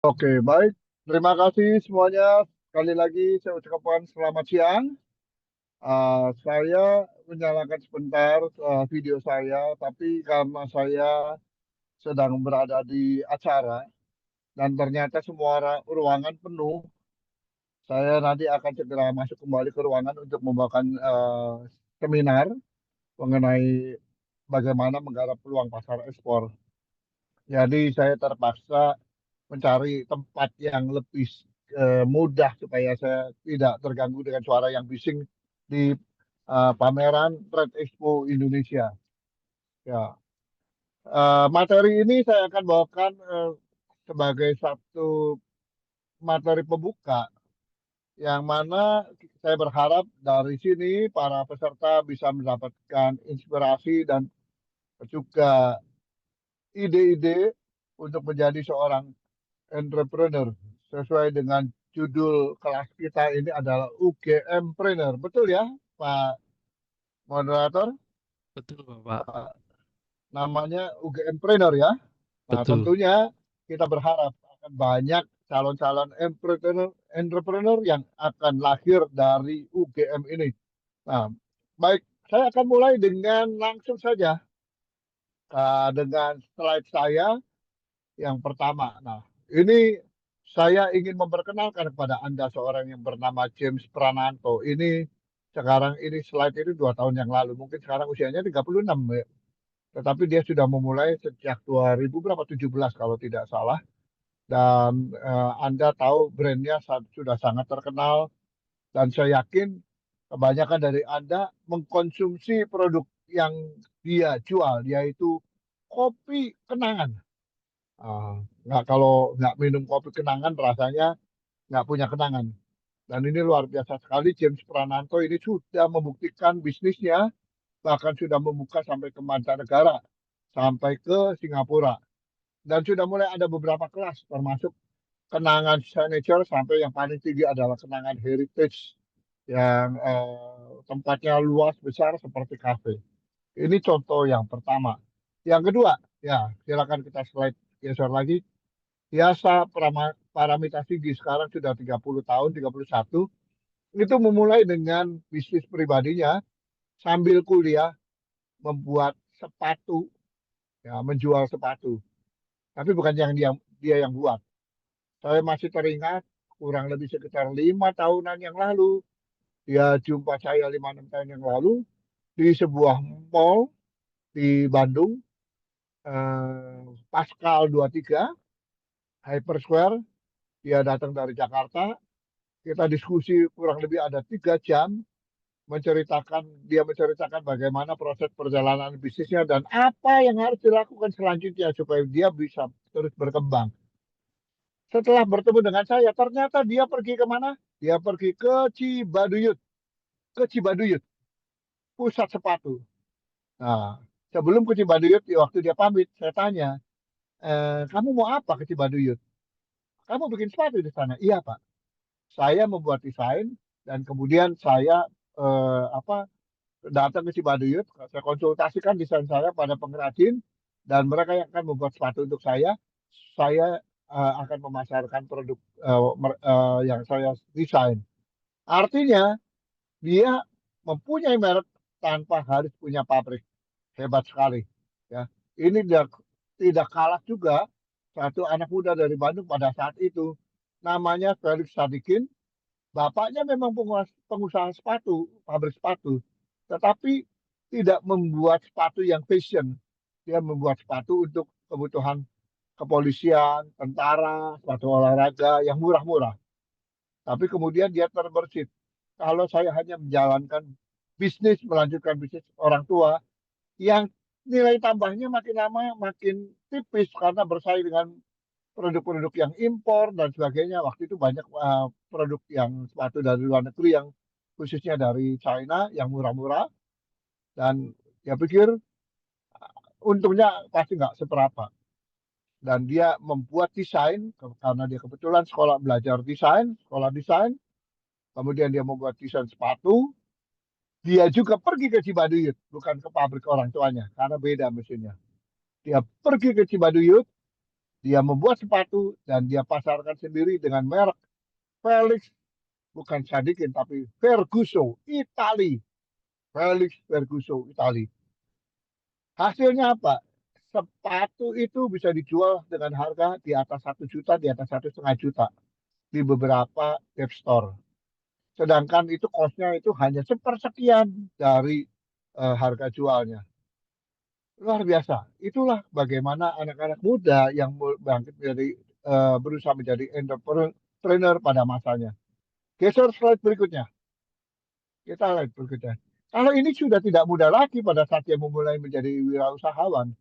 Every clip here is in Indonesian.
Oke, baik. Terima kasih semuanya. Sekali lagi saya ucapkan selamat siang. Saya menyalakan sebentar video saya, tapi karena saya sedang berada di acara dan ternyata semua ruangan penuh, saya nanti akan segera masuk kembali ke ruangan untuk membawakan seminar mengenai bagaimana menggarap peluang pasar ekspor. Jadi saya terpaksa mencari tempat yang lebih mudah supaya saya tidak terganggu dengan suara yang bising di pameran Trade Expo Indonesia. Ya, materi ini saya akan bawakan sebagai satu materi pembuka yang mana saya berharap dari sini para peserta bisa mendapatkan inspirasi dan juga ide-ide untuk menjadi seorang entrepreneur sesuai dengan judul kelas kita ini adalah UGM Trainer. Betul ya, Pak Moderator? Betul, Bapak. Namanya UGM Trainer ya. Nah, Betul. tentunya kita berharap akan banyak calon-calon entrepreneur yang akan lahir dari UGM ini. Nah, baik, saya akan mulai dengan langsung saja dengan slide saya yang pertama. Nah, ini saya ingin memperkenalkan kepada Anda seorang yang bernama James Prananto. Ini sekarang ini slide ini 2 tahun yang lalu. Mungkin sekarang usianya 36 ya. Tetapi dia sudah memulai sejak 2000 berapa 17 kalau tidak salah. Dan Anda tahu brandnya sudah sangat terkenal dan saya yakin kebanyakan dari Anda mengkonsumsi produk yang dia jual yaitu kopi kenangan. Nggak kalau nggak minum kopi kenangan rasanya nggak punya kenangan. Dan ini luar biasa sekali James Prananto ini sudah membuktikan bisnisnya bahkan sudah membuka sampai ke mancanegara sampai ke Singapura dan sudah mulai ada beberapa kelas termasuk kenangan signature sampai yang paling tinggi adalah kenangan heritage yang tempatnya luas besar seperti kafe. Ini contoh yang pertama. Yang kedua, ya silakan kita slide geser lagi. Biasa Paramita Sigi sekarang sudah 30 tahun, 31. Itu memulai dengan bisnis pribadinya sambil kuliah membuat sepatu, ya, menjual sepatu. Tapi bukan yang dia yang buat. Saya masih teringat kurang lebih sekitar 5 tahunan yang lalu dia jumpa saya 5 6 tahun yang lalu di sebuah mall di Bandung, Pascal 23, Hyper Square. Dia datang dari Jakarta. Kita diskusi kurang lebih ada 3 jam dia menceritakan bagaimana proses perjalanan bisnisnya dan apa yang harus dilakukan selanjutnya supaya dia bisa terus berkembang. Setelah bertemu dengan saya, ternyata dia pergi kemana? Dia pergi ke Cibaduyut, pusat sepatu. Nah, sebelum ke Cibaduyut, waktu dia pamit, saya tanya, kamu mau apa ke Cibaduyut? Kamu bikin sepatu di sana? Iya, Pak. Saya membuat desain dan kemudian saya apa datang ke Cibaduyut, saya konsultasikan desain saya pada pengrajin dan mereka yang akan membuat sepatu untuk saya. Saya akan memasarkan produk yang saya desain. Artinya dia mempunyai merek tanpa harus punya pabrik. Hebat sekali. Ya, ini tidak kalah juga satu anak muda dari Bandung pada saat itu. Namanya Felix Sadikin. Bapaknya memang pengusaha sepatu, pabrik sepatu, tetapi tidak membuat sepatu yang fashion. Dia membuat sepatu untuk kebutuhan kepolisian, tentara, sepatu olahraga yang murah-murah. Tapi kemudian dia terbersit. Kalau saya hanya menjalankan bisnis, melanjutkan bisnis orang tua, yang nilai tambahnya makin lama makin tipis karena bersaing dengan produk-produk yang impor dan sebagainya. Waktu itu banyak produk yang sepatu dari luar negeri yang khususnya dari China yang murah-murah dan dia pikir untungnya pasti nggak seberapa. Dan dia membuat desain karena dia kebetulan sekolah belajar desain, sekolah desain. Kemudian dia membuat desain sepatu. Dia juga pergi ke Cibaduyut, bukan ke pabrik orang tuanya karena beda mesinnya. Dia pergi ke Cibaduyut Dia membuat sepatu dan dia pasarkan sendiri dengan merek Felix, bukan Sadikin, tapi Ferguson, Itali. Felix Ferguson, Itali. Hasilnya apa? Sepatu itu bisa dijual dengan harga di atas 1 juta, di atas 1,5 juta di beberapa web store. Sedangkan itu kosnya itu hanya sepersekian dari harga jualnya. Luar biasa. Itulah bagaimana anak-anak muda yang bangkit menjadi berusaha menjadi entrepreneur pada masanya. Geser slide berikutnya. Kita lihat berikutnya. Kalau ini sudah tidak mudah lagi pada saat dia memulai menjadi wirausahawan.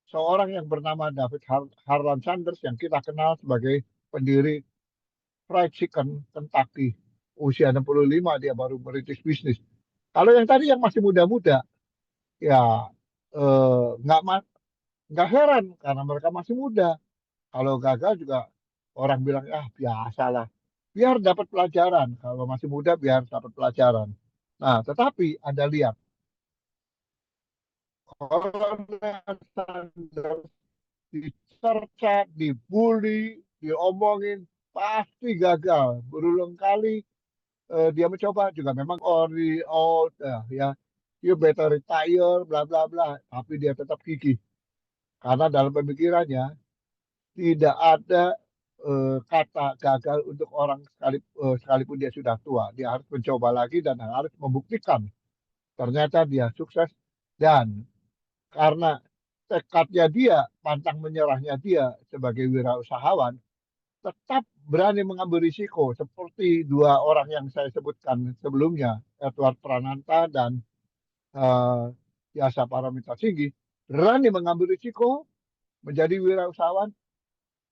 Seorang yang bernama David Harlan Sanders yang kita kenal sebagai pendiri Fried Chicken Kentucky. Usia 65 dia baru merintis bisnis. Kalau yang tadi yang masih muda-muda, ya nggak nggak heran karena mereka masih muda. Kalau gagal juga orang bilang ah biasalah. Biar dapat pelajaran. Kalau masih muda biar dapat pelajaran. Nah, tetapi Anda lihat Colonel Sanders dicerca, dibully, diomongin, pasti gagal. Berulang kali dia mencoba juga memang ori out ya you better retire bla bla bla tapi dia tetap gigih karena dalam pemikirannya tidak ada kata gagal untuk orang sekalipun dia sudah tua. Dia harus mencoba lagi dan harus membuktikan ternyata dia sukses dan karena tekadnya dia, pantang menyerahnya dia sebagai wirausahawan, tetap berani mengambil risiko seperti dua orang yang saya sebutkan sebelumnya, Edward Prananta dan eh, Yasa Paramita Singgi, berani mengambil risiko menjadi wirausahawan,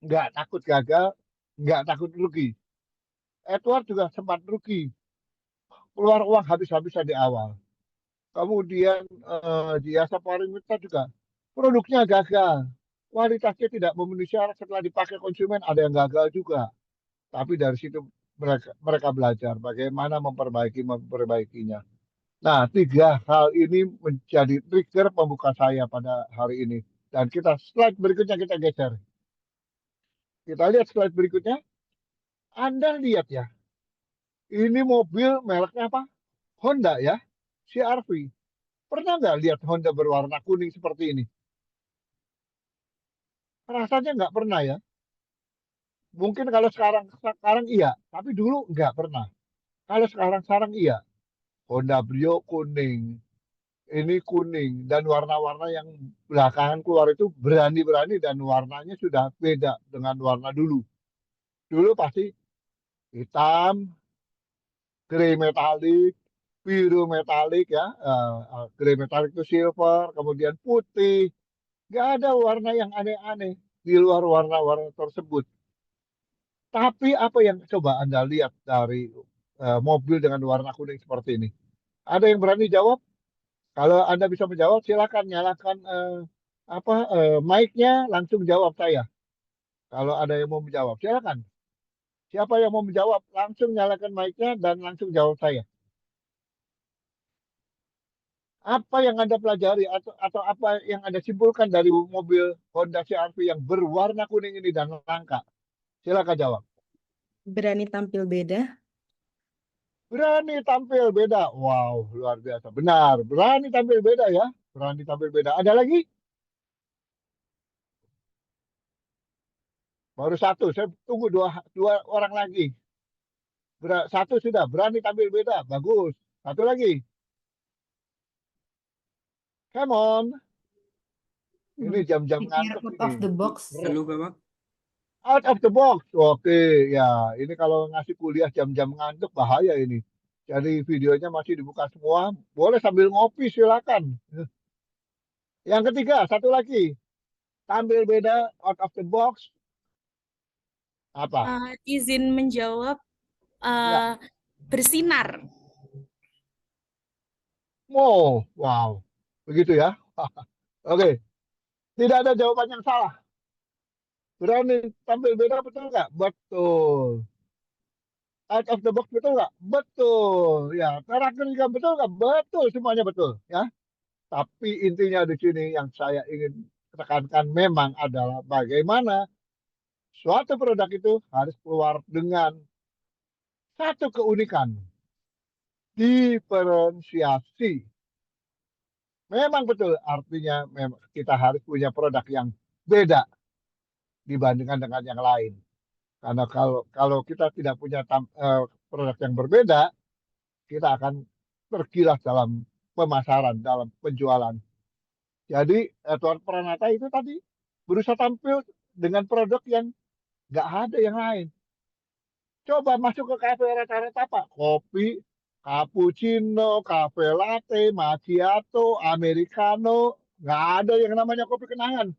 nggak takut gagal, nggak takut rugi. Edward juga sempat rugi, keluar uang habis-habisan di awal. Kemudian di Yasa Paramita juga produknya gagal, kualitasnya tidak memenuhi syarat setelah dipakai konsumen ada yang gagal juga. Tapi dari situ mereka belajar bagaimana memperbaikinya. Nah, tiga hal ini menjadi trigger pembuka saya pada hari ini. Dan kita slide berikutnya kita geser. Kita lihat slide berikutnya. Anda lihat ya, ini mobil mereknya apa? Honda ya, CR-V. Pernah nggak lihat Honda berwarna kuning seperti ini? Rasanya nggak pernah ya. Mungkin kalau sekarang sekarang iya, tapi dulu nggak pernah. Kalau sekarang iya. Honda Brio kuning, ini kuning dan warna-warna yang belakangan keluar itu berani-berani dan warnanya sudah beda dengan warna dulu. Dulu pasti hitam, grey metalik, biru metalik ya, grey metalik itu silver, kemudian putih. Gak ada warna yang aneh-aneh di luar warna-warna tersebut. Tapi apa yang coba Anda lihat dari mobil dengan warna kuning seperti ini? Ada yang berani jawab? Kalau Anda bisa menjawab, silakan nyalakan mic-nya, langsung jawab saya. Kalau ada yang mau menjawab, silakan. Siapa yang mau menjawab, langsung nyalakan mic-nya dan langsung jawab saya. Apa yang Anda pelajari atau apa yang Anda simpulkan dari mobil Honda CR-V yang berwarna kuning ini dan langka? Silakan jawab. Berani tampil beda. Berani tampil beda. Wow, luar biasa. Benar, berani tampil beda ya. Berani tampil beda. Ada lagi? Baru satu. Saya tunggu dua orang lagi. Satu sudah berani tampil beda. Bagus. Satu lagi. Come on. Ini jam-jam Pikir ngantuk out ini. of the box. Halo Bapak. Out of the box. Oke, ya. Ini kalau ngasih kuliah jam-jam ngantuk bahaya ini. Jadi videonya masih dibuka semua. Boleh sambil ngopi silakan. Yang ketiga, satu lagi. Tampil beda, out of the box. Apa? Izin menjawab Ya. bersinar. Oh, wow. Begitu ya. Oke. Tidak ada jawaban yang salah. Berani tampil beda betul nggak? Betul. Out of the box betul nggak? Betul. Ya, terakhir juga betul nggak? Betul, semuanya betul. Ya. Tapi intinya di sini yang saya ingin tekankan memang adalah bagaimana Suatu produk itu harus keluar dengan satu keunikan, diferensiasi. Memang betul, artinya memang kita harus punya produk yang beda dibandingkan dengan yang lain. Karena kalau kita tidak punya produk yang berbeda, kita akan tergilas dalam pemasaran, dalam penjualan. Jadi Edward Pranata itu tadi berusaha tampil dengan produk yang nggak ada yang lain. Coba masuk ke kafe rata-rata apa? Kopi, cappuccino, cafe latte, macchiato, americano. Nggak ada yang namanya kopi kenangan.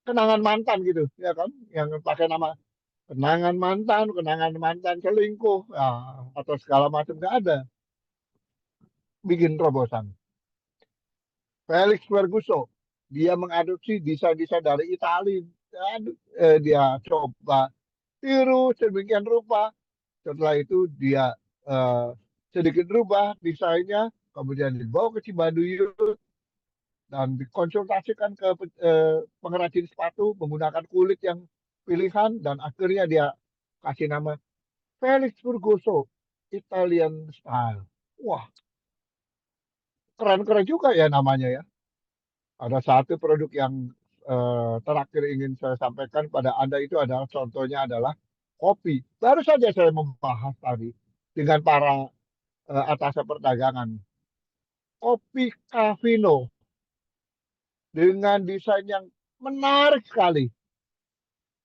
Kenangan mantan gitu, ya kan? Yang pakai nama kenangan mantan selingkuh, ya, atau segala macam nggak ada. Bikin terobosan. Felix Ferguson, dia mengadopsi desain-desain dari Italia. Dia coba tiru sedemikian rupa. Setelah itu dia eh, sedikit rubah desainnya, kemudian dibawa ke Cibaduyut dan dikonsultasikan ke pengrajin sepatu menggunakan kulit yang pilihan dan akhirnya dia kasih nama Felix Ferguson Italian Style. Wah, keren-keren juga ya namanya ya. Ada satu produk yang terakhir ingin saya sampaikan pada Anda itu adalah contohnya adalah kopi. Baru saja saya membahas tadi dengan para atas perdagangan. Kopi Cavino dengan desain yang menarik sekali.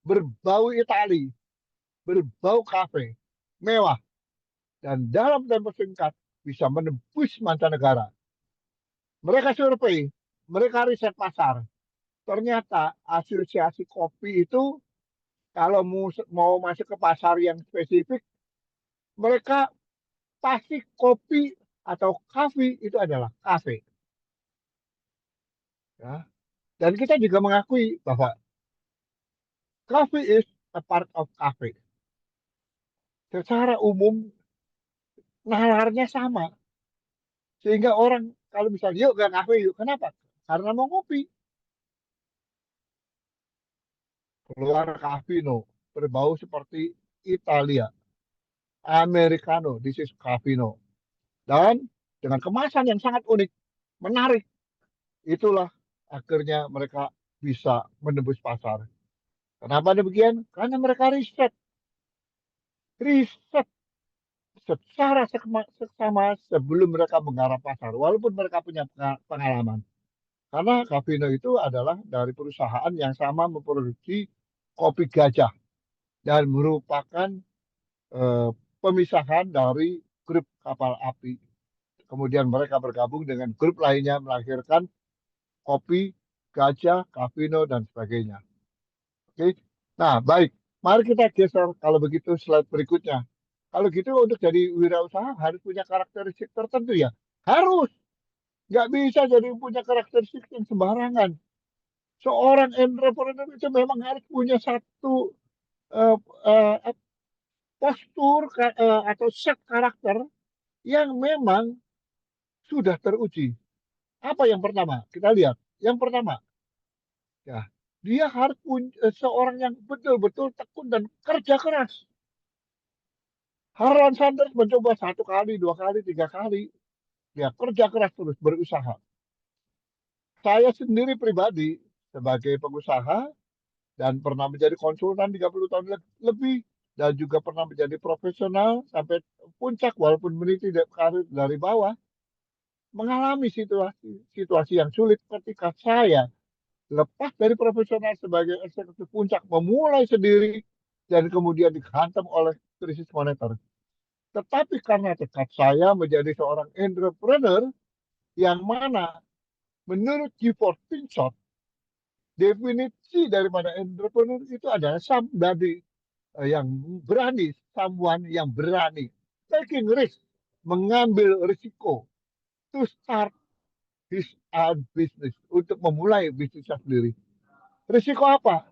Berbau Itali, berbau kafe, mewah. Dan dalam tempo singkat bisa menembus mancanegara. Mereka survei, mereka riset pasar. Ternyata asosiasi kopi itu kalau mau masuk ke pasar yang spesifik, mereka pasti kopi atau kafe itu adalah kafe. Ya. Dan kita juga mengakui bahwa coffee is a part of cafe. Secara umum nalarnya sama. Sehingga orang kalau misalnya yuk ke kafe yuk. Kenapa? Karena mau ngopi. Keluar Cavino. Berbau seperti Italia. Americano. This is Cavino. Dan dengan kemasan yang sangat unik. Menarik. Itulah akhirnya mereka bisa menembus pasar. Kenapa demikian? Karena mereka riset. Riset secara seksama sebelum mereka menggarap pasar, walaupun mereka punya pengalaman. Karena Cavino itu adalah dari perusahaan yang sama memproduksi kopi gajah dan merupakan eh, pemisahan dari grup kapal api. Kemudian mereka bergabung dengan grup lainnya melahirkan kopi gajah, Cavino dan sebagainya. Oke. Nah, baik. Mari kita geser kalau begitu slide berikutnya. Kalau gitu untuk jadi wirausaha harus punya karakteristik tertentu ya. Harus. Nggak bisa jadi punya karakteristik yang sembarangan. Seorang entrepreneur itu memang harus punya satu eh, eh, postur atau set karakter yang memang sudah teruji. Apa yang pertama? Kita lihat. Yang pertama, ya, dia harus punya seorang yang betul-betul tekun dan kerja keras. Harlan Sanders mencoba satu kali, dua kali, tiga kali. Ya, kerja keras terus, berusaha. Saya sendiri pribadi sebagai pengusaha dan pernah menjadi konsultan 30 tahun lebih dan juga pernah menjadi profesional sampai puncak walaupun meniti karir dari bawah mengalami situasi yang sulit ketika saya lepas dari profesional sebagai eksekutif puncak memulai sendiri dan kemudian dihantam oleh krisis moneter. Tetapi karena tekad saya menjadi seorang entrepreneur yang mana menurut Gifford Pinchot definisi daripada entrepreneur itu adalah somebody yang berani, someone yang berani, taking risk, mengambil risiko, to start his own business, untuk memulai bisnisnya sendiri. Risiko apa?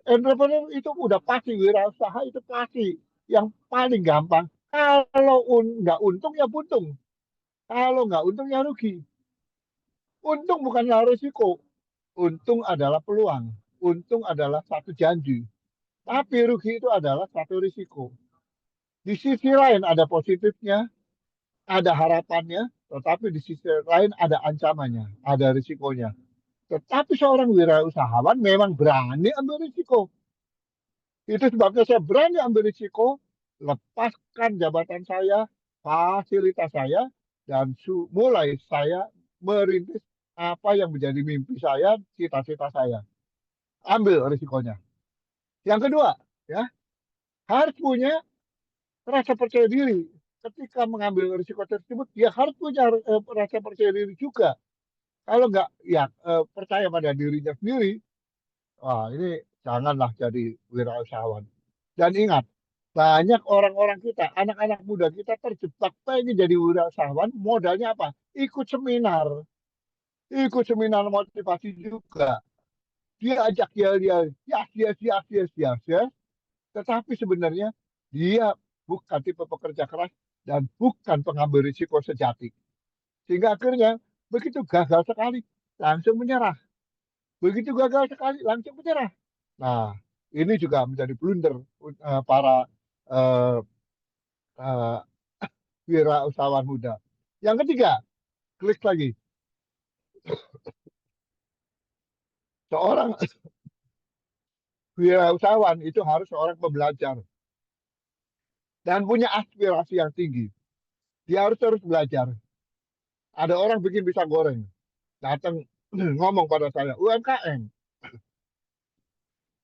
Entrepreneur itu udah pasti, wirausaha itu pasti. Yang paling gampang, kalau nggak untung ya buntung. Kalau nggak untung ya rugi. Untung bukanlah risiko, untung adalah peluang. untung adalah satu janji. Tapi rugi itu adalah satu risiko. Di sisi lain ada positifnya, ada harapannya, tetapi di sisi lain ada ancamannya, ada risikonya. Tetapi seorang wirausahawan memang berani ambil risiko. Itu sebabnya saya berani ambil risiko, lepaskan jabatan saya, fasilitas saya, dan mulai saya merintis apa yang menjadi mimpi saya, cita-cita saya. Ambil risikonya. Yang kedua, ya, harus punya rasa percaya diri. Ketika mengambil risiko tersebut, dia harus punya rasa percaya diri juga. Kalau nggak, ya percaya pada dirinya sendiri, wah ini janganlah jadi wirausahawan. Dan ingat, banyak orang-orang kita, anak-anak muda kita terjebak pengen jadi wirausahawan, modalnya apa? Ikut seminar motivasi juga. Dia ajak dia, tetapi sebenarnya dia bukan tipe pekerja keras dan bukan pengambil risiko sejati. Sehingga akhirnya begitu gagal sekali, langsung menyerah. Begitu gagal sekali, langsung menyerah. Nah, ini juga menjadi blunder para eh, eh, wirausahawan muda. Yang ketiga, klik lagi. Seorang wirausahawan itu harus seorang pembelajar dan punya aspirasi yang tinggi. Dia harus terus belajar. Ada orang bikin pisang goreng, datang ngomong pada saya, UMKM,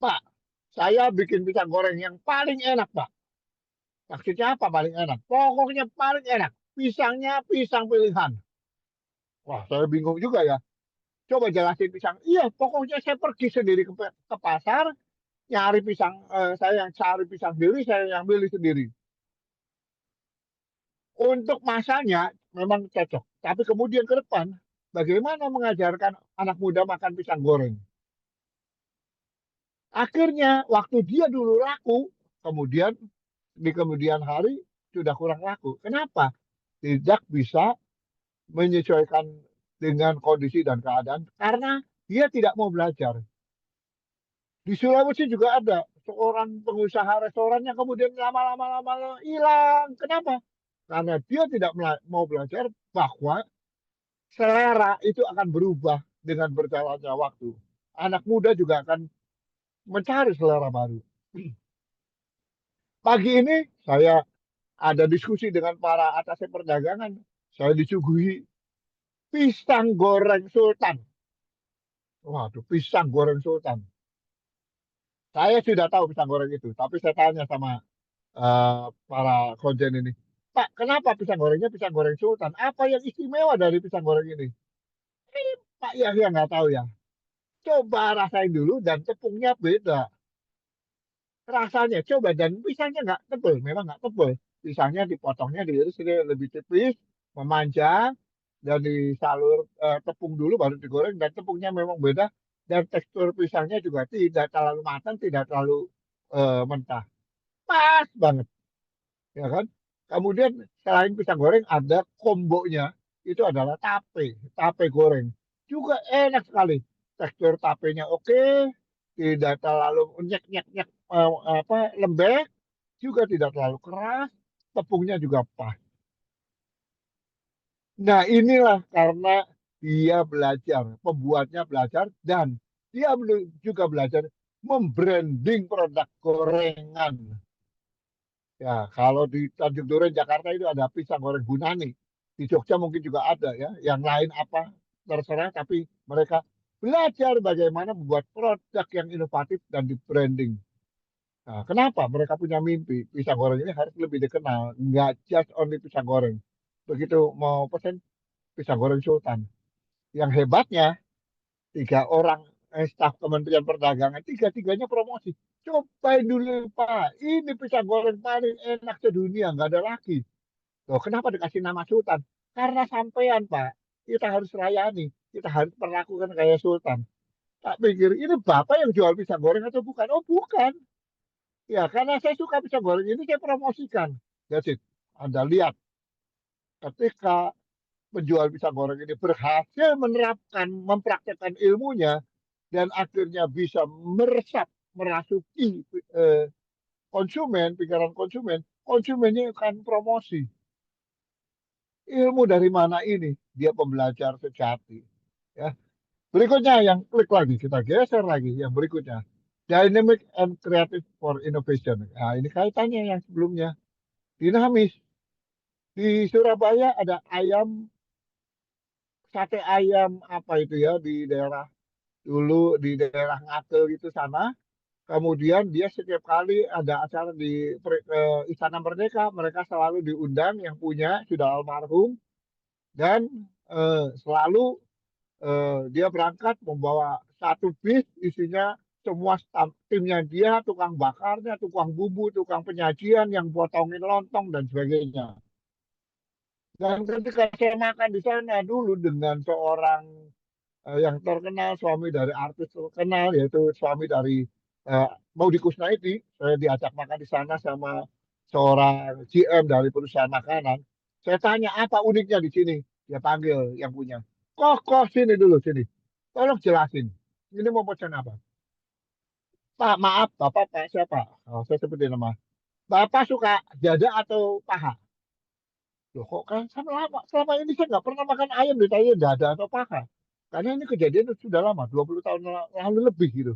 Pak, saya bikin pisang goreng yang paling enak, Pak. Maksudnya apa paling enak? Pokoknya paling enak. Pisangnya pisang pilihan. Wah, saya bingung juga ya. Coba jelasin pisang. Iya, pokoknya saya pergi sendiri ke pasar, nyari pisang, saya yang cari pisang sendiri, saya yang beli sendiri. Untuk masanya memang cocok. Tapi kemudian ke depan, bagaimana mengajarkan anak muda makan pisang goreng? Akhirnya, waktu dia dulu laku, kemudian di kemudian hari sudah kurang laku. Kenapa? Tidak bisa menyesuaikan dengan kondisi dan keadaan karena dia tidak mau belajar. Di Sulawesi juga ada seorang pengusaha restoran yang kemudian lama-lama hilang. Kenapa? Karena dia tidak mau belajar bahwa selera itu akan berubah dengan berjalannya waktu. Anak muda juga akan mencari selera baru. Pagi ini saya ada diskusi dengan para atas perdagangan. Saya disuguhi pisang goreng sultan. Waduh, pisang goreng sultan. Saya sudah tahu pisang goreng itu, tapi saya tanya sama para konjen ini, Pak, kenapa pisang gorengnya pisang goreng sultan? Apa yang istimewa dari pisang goreng ini? Pak Yahya nggak tahu ya. Coba rasain dulu dan tepungnya beda. Rasanya coba dan pisangnya nggak tebel, memang nggak tebel. Pisangnya dipotongnya diiris lebih tipis, memanjang, dan disalur tepung dulu baru digoreng dan tepungnya memang beda dan tekstur pisangnya juga tidak terlalu matang, tidak terlalu mentah. Pas banget, ya kan? Kemudian selain pisang goreng ada kombonya itu adalah tape goreng. Juga enak sekali. Tekstur tapenya oke, tidak terlalu nyek-nyek-nyek apa lembek, juga tidak terlalu keras, tepungnya juga pas. Nah, inilah karena dia belajar, pembuatnya belajar dan dia juga belajar membranding produk gorengan. Ya, kalau di Tanjung Duren Jakarta itu ada pisang goreng Gunani. Di Jogja mungkin juga ada ya. Yang lain apa terserah, tapi mereka belajar bagaimana membuat produk yang inovatif dan di branding. Nah, kenapa mereka punya mimpi pisang goreng ini harus lebih dikenal, nggak just only pisang goreng. Begitu mau pesen pisang goreng Sultan. Yang hebatnya tiga orang staf Kementerian Perdagangan, tiga-tiganya promosi. Cobain dulu Pak, ini pisang goreng paling enak sedunia, nggak ada lagi. Loh, kenapa dikasih nama Sultan? Karena sampean Pak, kita harus layani, kita harus perlakukan kayak Sultan. Tak pikir, ini Bapak yang jual pisang goreng atau bukan? Oh bukan. Ya, karena saya suka pisang goreng ini, saya promosikan. That's it. Anda lihat, ketika penjual pisang goreng ini berhasil menerapkan, mempraktekkan ilmunya, dan akhirnya bisa merasuki konsumen, pikiran konsumen, konsumennya akan promosi. Ilmu dari mana ini? Dia pembelajar sejati. Ya. Berikutnya yang klik lagi, kita geser lagi yang berikutnya. Dynamic and creative for innovation. Nah, ini kaitannya yang sebelumnya. Dinamis. Di Surabaya ada sate ayam apa itu ya di daerah dulu di daerah Ngagel itu sana. Kemudian dia setiap kali ada acara di Istana Merdeka, mereka selalu diundang yang punya sudah almarhum dan selalu dia berangkat membawa satu bis isinya semua timnya dia, tukang bakarnya, tukang bumbu, tukang penyajian yang potongin lontong dan sebagainya. Dan ketika saya makan di sana dulu dengan seorang yang terkenal, suami dari artis terkenal, yaitu suami dari Maudy Kusnaidi, saya diajak makan di sana sama seorang GM dari perusahaan makanan. Saya tanya apa uniknya di sini? Dia panggil yang punya. Kok sini dulu sini. Tolong jelasin. Ini mau pesan apa? Pak, maaf, Bapak Pak siapa? Oh, saya sebutin nama. Bapak suka dada atau paha? Loh kok kan selama ini saya nggak pernah makan ayam ditanya dada atau paha. Karena ini kejadian sudah lama, 20 tahun lalu lebih gitu.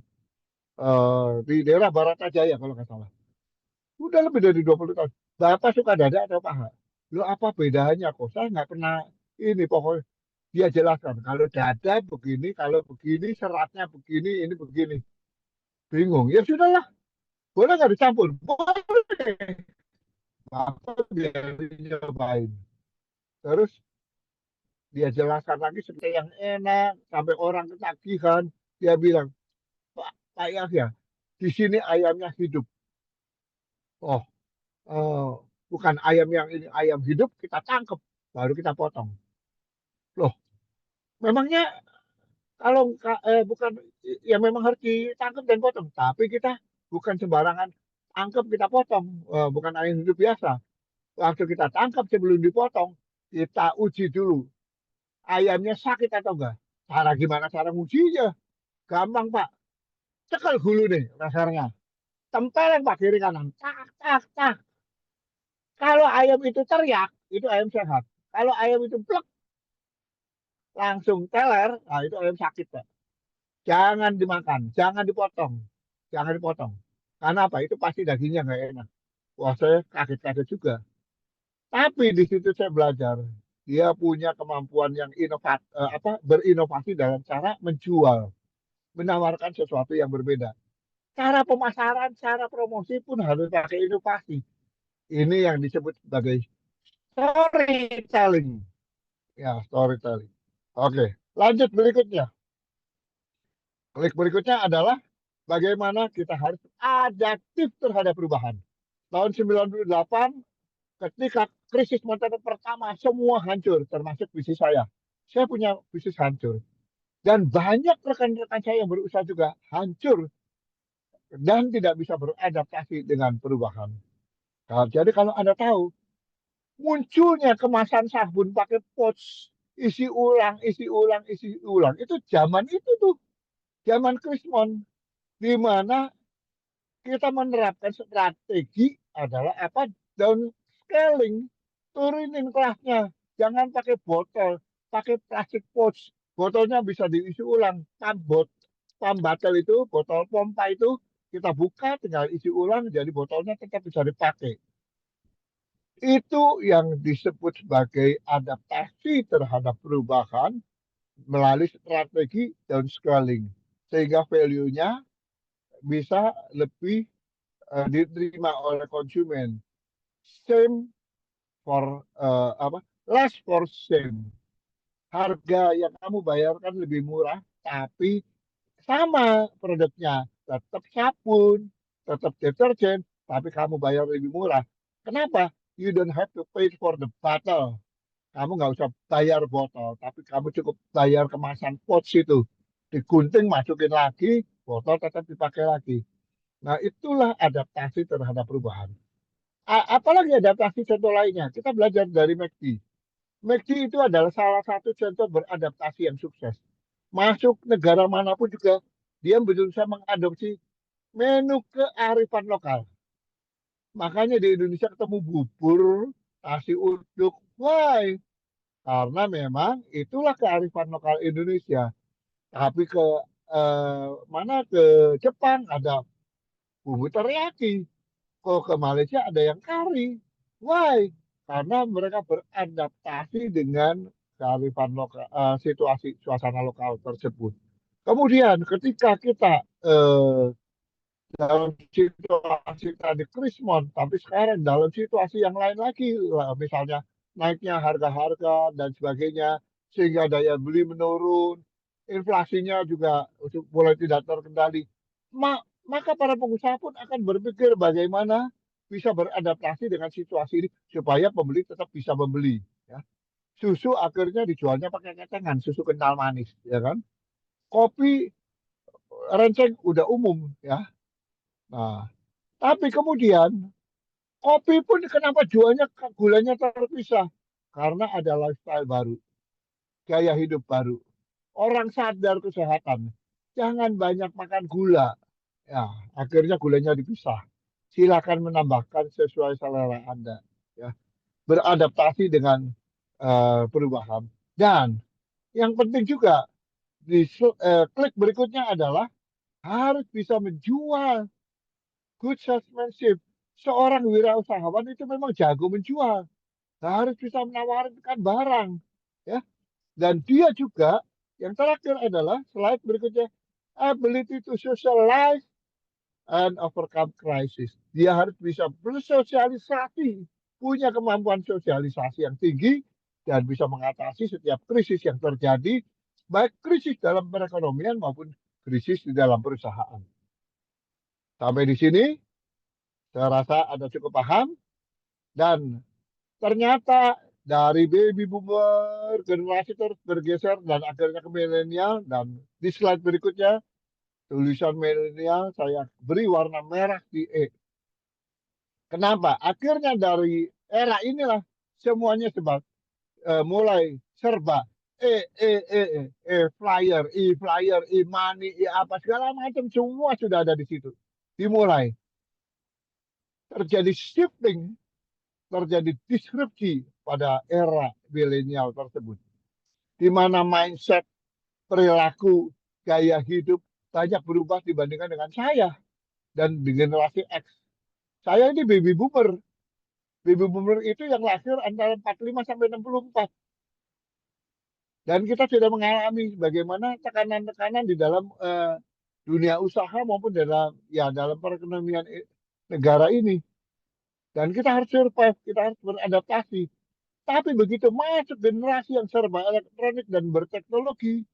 Di daerah Baratajaya kalau nggak salah. Udah lebih dari 20 tahun. Bapak suka dada atau paha? Loh apa bedanya kok? Saya nggak pernah ini pokoknya. Dia jelaskan, kalau dada begini, kalau begini, seratnya begini, ini begini. Bingung. Ya sudahlah, boleh nggak dicampur? Boleh. Bapak biarin nyobain. Terus dia jelaskan lagi seperti yang enak, sampai orang ketagihan. Dia bilang, Pak Yahya, di sini ayamnya hidup. Oh, eh, bukan ayam yang ini ayam hidup, kita tangkep, baru kita potong. Loh, memangnya kalau bukan, ya memang harus ditangkap dan potong. Tapi kita bukan sembarangan tangkap kita potong. Bukan ayam hidup biasa. Waktu kita tangkap sebelum dipotong, kita uji dulu. Ayamnya sakit atau enggak? Gimana cara ujinya? Gampang, Pak. Cekel hulu nih lehernya. Tempelin Pak kiri kanan. Tak, tak, tak. Kalau ayam itu teriak, itu ayam sehat. Kalau ayam itu plek, langsung teler, nah itu ayam sakit, Pak. Jangan dimakan, jangan dipotong. Jangan dipotong. Karena apa? Itu pasti dagingnya nggak enak. Wah, saya kaget-kaget juga. Tapi di situ saya belajar. Dia punya kemampuan yang berinovasi dalam cara menjual, menawarkan sesuatu yang berbeda. Cara pemasaran, cara promosi pun harus pakai inovasi. Ini yang disebut sebagai storytelling. Ya, storytelling. Oke, lanjut berikutnya. Klik berikutnya adalah bagaimana kita harus adaptif terhadap perubahan. Tahun 98, ketika krisis moneter pertama, semua hancur, termasuk bisnis saya. Saya punya bisnis hancur. Dan banyak rekan-rekan saya yang berusaha juga hancur dan tidak bisa beradaptasi dengan perubahan. Nah, jadi kalau Anda tahu, munculnya kemasan sabun pakai pouch, isi ulang, isi ulang, isi ulang. Itu zaman itu tuh, zaman Krismon, di mana kita menerapkan strategi adalah apa? Downscaling, turunin kelasnya. Jangan pakai botol, pakai plastik pouch. Botolnya bisa diisi ulang. Pump bottle itu, botol pompa itu kita buka, tinggal isi ulang, jadi botolnya tetap bisa dipakai. Itu yang disebut sebagai adaptasi terhadap perubahan melalui strategi downscaling. Sehingga value-nya bisa lebih diterima oleh konsumen. Same for less for same. Harga yang kamu bayarkan lebih murah, tapi sama produknya. Tetap sabun, tetap deterjen, tapi kamu bayar lebih murah. Kenapa? You don't have to pay for the bottle. Kamu nggak usah bayar botol, tapi kamu cukup bayar kemasan pouch itu. Digunting, masukin lagi, botol tetap dipakai lagi. Nah, itulah adaptasi terhadap perubahan. Apalagi adaptasi contoh lainnya, kita belajar dari McD. McD itu adalah salah satu contoh beradaptasi yang sukses. Masuk negara manapun juga dia berusaha mengadopsi menu kearifan lokal. Makanya di Indonesia ketemu bubur, nasi uduk. Why? Karena memang itulah kearifan lokal Indonesia. Tapi mana ke Jepang ada bumbu teriyaki. Kok ke Malaysia ada yang kari. Why? Karena mereka beradaptasi dengan kearifan lokal, situasi suasana lokal tersebut. Kemudian ketika kita dalam situasi tadi Krismon, tapi sekarang dalam situasi yang lain lagi, misalnya naiknya harga-harga dan sebagainya, sehingga daya beli menurun, inflasinya juga mulai tidak terkendali. Maka para pengusaha pun akan berpikir bagaimana bisa beradaptasi dengan situasi ini supaya pembeli tetap bisa membeli. Ya. Susu akhirnya dijualnya pakai ketengan, susu kental manis, ya kan? Kopi renceng udah umum, ya. Nah, tapi kemudian kopi pun kenapa jualnya gulanya terpisah? Karena ada lifestyle baru, gaya hidup baru. Orang sadar kesehatan. Jangan banyak makan gula. Ya, akhirnya gulanya dipisah. Silakan menambahkan sesuai selera Anda. Ya, beradaptasi dengan perubahan. Dan yang penting juga di klik berikutnya adalah harus bisa menjual. Good salesmanship. Seorang wirausahawan itu memang jago menjual. Harus bisa menawarkan barang. Ya. Dan dia juga, yang terakhir adalah slide berikutnya, ability to socialize and overcome crisis. Dia harus bisa bersosialisasi, punya kemampuan sosialisasi yang tinggi, dan bisa mengatasi setiap krisis yang terjadi, baik krisis dalam perekonomian maupun krisis di dalam perusahaan. Sampai di sini, saya rasa Anda cukup paham. Dan ternyata dari baby boomer, generasi terus bergeser dan akhirnya ke milenial. Dan di slide berikutnya, tulisan milenial saya beri warna merah di E. Kenapa? Akhirnya dari era inilah semuanya mulai serba flyer, e-flyer, e-money, apa segala macam semua sudah ada di situ. Dimulai terjadi shifting, terjadi disrupsi pada era milenial tersebut. Di mana mindset, perilaku, gaya hidup banyak berubah dibandingkan dengan saya dan di generasi X. Saya ini baby boomer. Baby boomer itu yang lahir antara 45 sampai 64. Dan kita sudah mengalami bagaimana tekanan-tekanan di dalam dunia usaha maupun dalam perekonomian negara ini. Dan kita harus survive, kita harus beradaptasi. Tapi begitu masuk generasi yang serba elektronik dan berteknologi,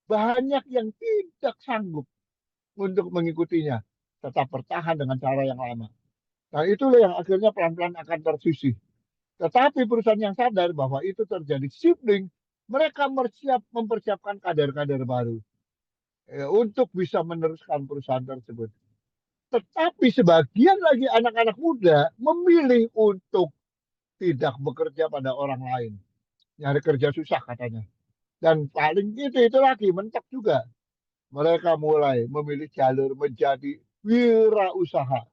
banyak yang tidak sanggup untuk mengikutinya, tetap bertahan dengan cara yang lama. Nah, itulah yang akhirnya pelan-pelan akan tersisih. Tetapi perusahaan yang sadar bahwa itu terjadi shifting, mereka mempersiapkan kader-kader baru untuk bisa meneruskan perusahaan tersebut. Tetapi sebagian lagi anak-anak muda memilih untuk tidak bekerja pada orang lain. Nyari kerja susah katanya. Dan paling itu lagi mentok juga. Mereka mulai memilih jalur menjadi wirausaha.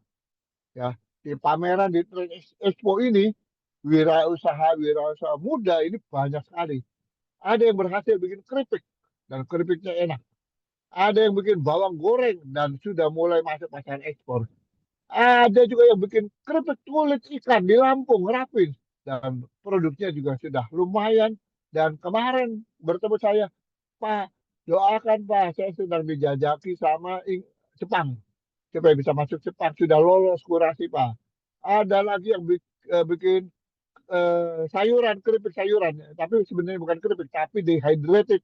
Ya, di pameran di Trade Expo ini wirausaha muda ini banyak sekali. Ada yang berhasil bikin keripik dan keripiknya enak. Ada yang bikin bawang goreng dan sudah mulai masuk pasar ekspor. Ada juga yang bikin keripik kulit ikan di Lampung, Rapin. Dan produknya juga sudah lumayan. Dan kemarin bertemu saya, Pak, doakan Pak, saya sedang dijajaki sama Jepang. Supaya bisa masuk Jepang, sudah lolos kurasi Pak. Ada lagi yang bikin sayuran, keripik sayuran. Tapi sebenarnya bukan keripik, tapi dehydrated.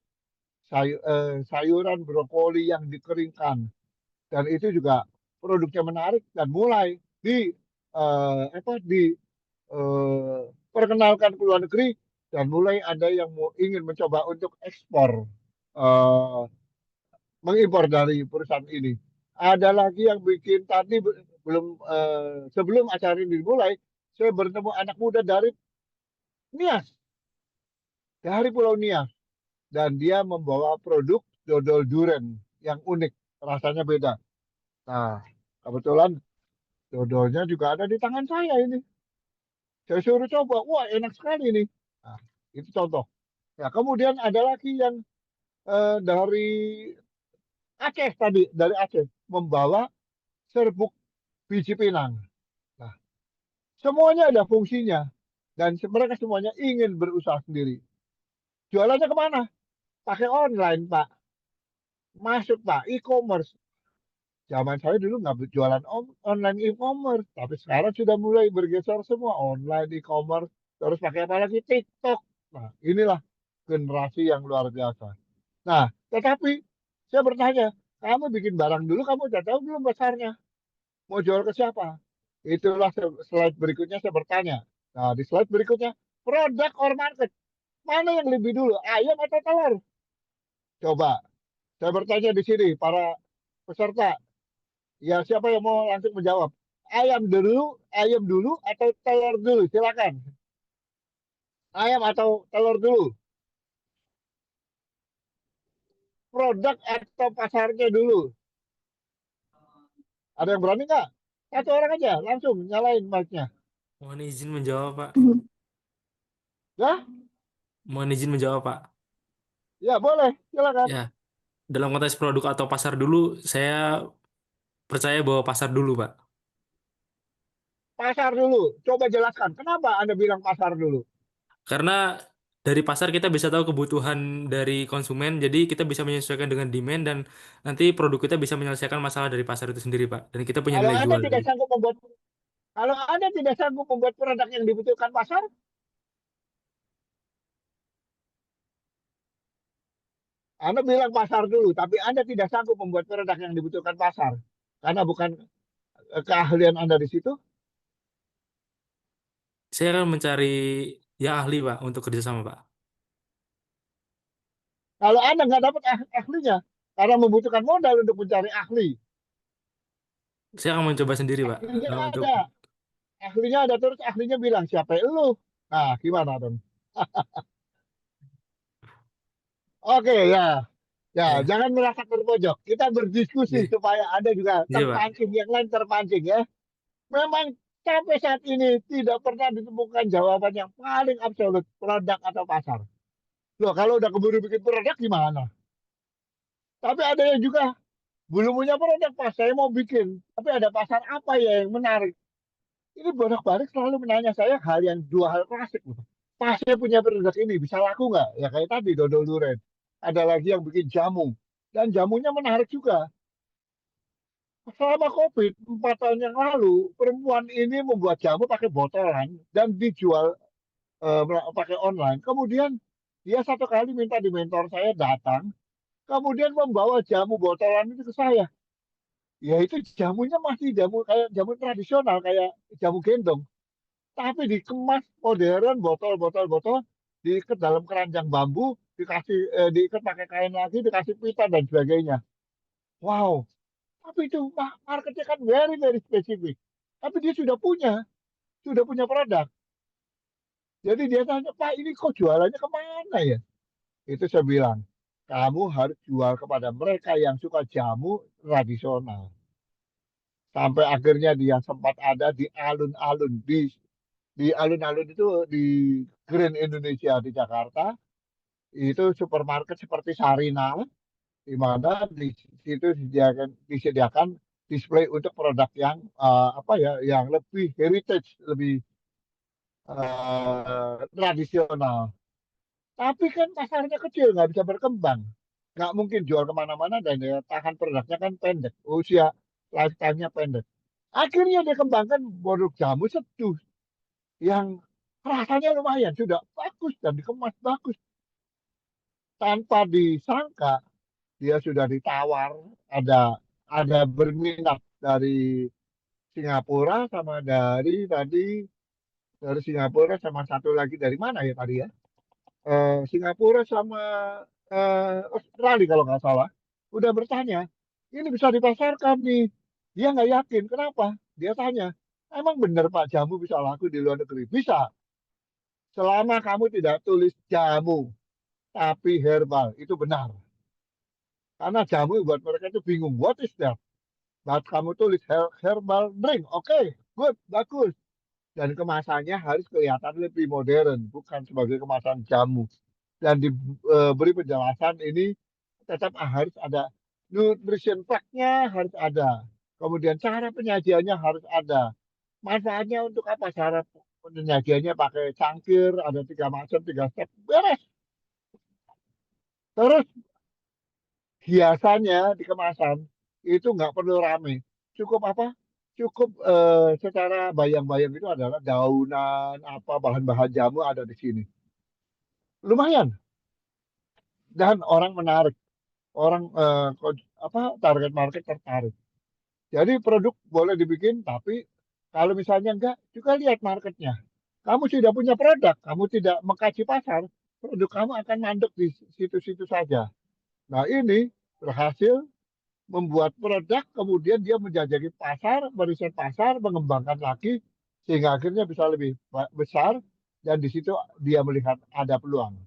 Sayuran brokoli yang dikeringkan. Dan itu juga produknya menarik dan mulai perkenalkan ke luar negeri dan mulai ada yang ingin mencoba untuk ekspor, eh, mengimpor dari perusahaan ini. Ada lagi yang bikin tadi sebelum acara ini dimulai, saya bertemu anak muda dari Nias, dari Pulau Nias, dan dia membawa produk dodol duren yang unik. rasanya beda. Nah, kebetulan dodolnya juga ada di tangan saya ini. Saya suruh coba, wah enak sekali nih. Nah, itu contoh. Ya, kemudian ada lagi yang dari Aceh tadi, dari Aceh membawa serbuk biji pinang. Nah, semuanya ada fungsinya dan mereka semuanya ingin berusaha sendiri. Jualannya kemana? Pakai online, Pak. Masuk, Pak, e-commerce. Zaman saya dulu nggak jualan online e-commerce, tapi sekarang sudah mulai bergeser semua online e-commerce. Terus pakai apa lagi? TikTok. Nah, inilah generasi yang luar biasa. Nah, tetapi saya bertanya, kamu bikin barang dulu, kamu udah tahu belum pasarnya? Mau jual ke siapa? Itulah slide berikutnya saya bertanya. Nah, di slide berikutnya, produk or market. Mana yang lebih dulu, ayam atau telur? Coba, saya bertanya di sini, para peserta. Ya, siapa yang mau langsung menjawab? Ayam dulu atau telur dulu? Silakan. Ayam atau telur dulu? Produk atau pasarnya dulu? Ada yang berani nggak? Satu orang aja, langsung nyalain mic-nya. Mohon izin menjawab, Pak. Ya, Mohon izin menjawab, Pak. ya boleh, silakan. Ya, dalam konteks produk atau pasar dulu, saya percaya bahwa pasar dulu, Pak. Pasar dulu. Coba jelaskan, kenapa Anda bilang pasar dulu? Karena dari pasar kita bisa tahu kebutuhan dari konsumen, jadi kita bisa menyesuaikan dengan demand dan nanti produk kita bisa menyelesaikan masalah dari pasar itu sendiri, Pak. Dan kita punya Kalau nilai Anda jual tidak dari. sanggup membuat Kalau Anda tidak sanggup membuat produk yang dibutuhkan pasar, Anda bilang pasar dulu, tapi Anda tidak sanggup membuat produk yang dibutuhkan pasar. Karena bukan keahlian Anda di situ. Saya akan mencari yang ahli, Pak, untuk kerjasama, Pak. Kalau Anda nggak dapat ahlinya, karena membutuhkan modal untuk mencari ahli. Saya akan mencoba sendiri, Pak, Ahlinya untuk. ada. Ahlinya ada terus ahlinya bilang, siapa lu? Nah, gimana dong? Oke, ya. Ya, Ya, jangan merasa terpojok. Kita berdiskusi iya, supaya Anda juga iya, Pak. terpancing, yang lain terpancing ya. Memang sampai saat ini tidak pernah ditemukan jawaban yang paling absolut, produk atau pasar. Loh, kalau udah keburu bikin produk gimana? Tapi ada yang juga belum punya produk, pas saya mau bikin. Tapi ada pasar apa ya yang menarik? Ini bolak-balik selalu menanya saya dua hal klasik. Loh. Pas saya punya produk ini, bisa laku nggak? Ya kayak tadi, dodol durian. Ada lagi yang bikin jamu. Dan jamunya menarik juga. Selama COVID 4 tahun yang lalu, perempuan ini membuat jamu pakai botolan dan dijual eh, pakai online. Kemudian dia satu kali minta di mentor saya datang, kemudian membawa jamu botolan itu ke saya. Ya itu jamunya masih jamu kayak jamu tradisional kayak jamu gendong, tapi dikemas modern, botol-botol diikat dalam keranjang bambu, diikat pakai kain lagi, dikasih pita dan sebagainya. Wow, tapi itu marketnya kan very very spesifik. Tapi dia sudah punya produk. Jadi dia tanya, Pak ini kok jualannya kemana ya? Itu saya bilang, kamu harus jual kepada mereka yang suka jamu tradisional. Sampai akhirnya dia sempat ada di alun-alun. Di alun-alun itu di Grand Indonesia di Jakarta. Itu supermarket seperti Sarina. Di mana di situ disediakan display untuk produk yang apa ya, yang lebih heritage, lebih tradisional. Tapi kan pasarnya kecil, nggak bisa berkembang. Nggak mungkin jual kemana-mana dan daya tahan produknya kan pendek. Usia lifetime-nya pendek. Akhirnya dia kembangkan produk jamu seduh yang rasanya lumayan, sudah bagus dan dikemas bagus. Tanpa disangka, dia sudah ditawar, ada berminat dari Singapura sama dari Singapura sama satu lagi dari mana ya tadi ya? Singapura sama Australia kalau nggak salah, udah bertanya, ini bisa dipasarkan nih. Dia nggak yakin, kenapa? Dia tanya, emang benar Pak jamu bisa laku di luar negeri? Bisa, selama kamu tidak tulis jamu, tapi herbal, itu benar. Karena jamu buat mereka itu bingung. What is that? Buat kamu tulis herbal drink. Oke, good, bagus. Dan kemasannya harus kelihatan lebih modern, bukan sebagai kemasan jamu. Dan diberi penjelasan ini tetap harus ada nutrition fact-nya harus ada. Kemudian cara penyajiannya harus ada. Manfaatnya untuk apa? Cara penyajiannya pakai cangkir, ada 3 macam, 3 step, beres. Terus hiasannya di kemasan itu nggak perlu rame. Cukup apa? Cukup secara bayang-bayang itu adalah daunan, apa bahan-bahan jamu ada di sini. Lumayan. Dan orang menarik. Orang target market tertarik. Jadi produk boleh dibikin, tapi kalau misalnya enggak, juga lihat marketnya. Kamu sudah punya produk, kamu tidak mengkaji pasar, produk kamu akan mandek di situ-situ saja. Nah ini berhasil membuat produk, kemudian dia menjajaki pasar, meriset pasar, mengembangkan lagi, sehingga akhirnya bisa lebih besar, dan di situ dia melihat ada peluang.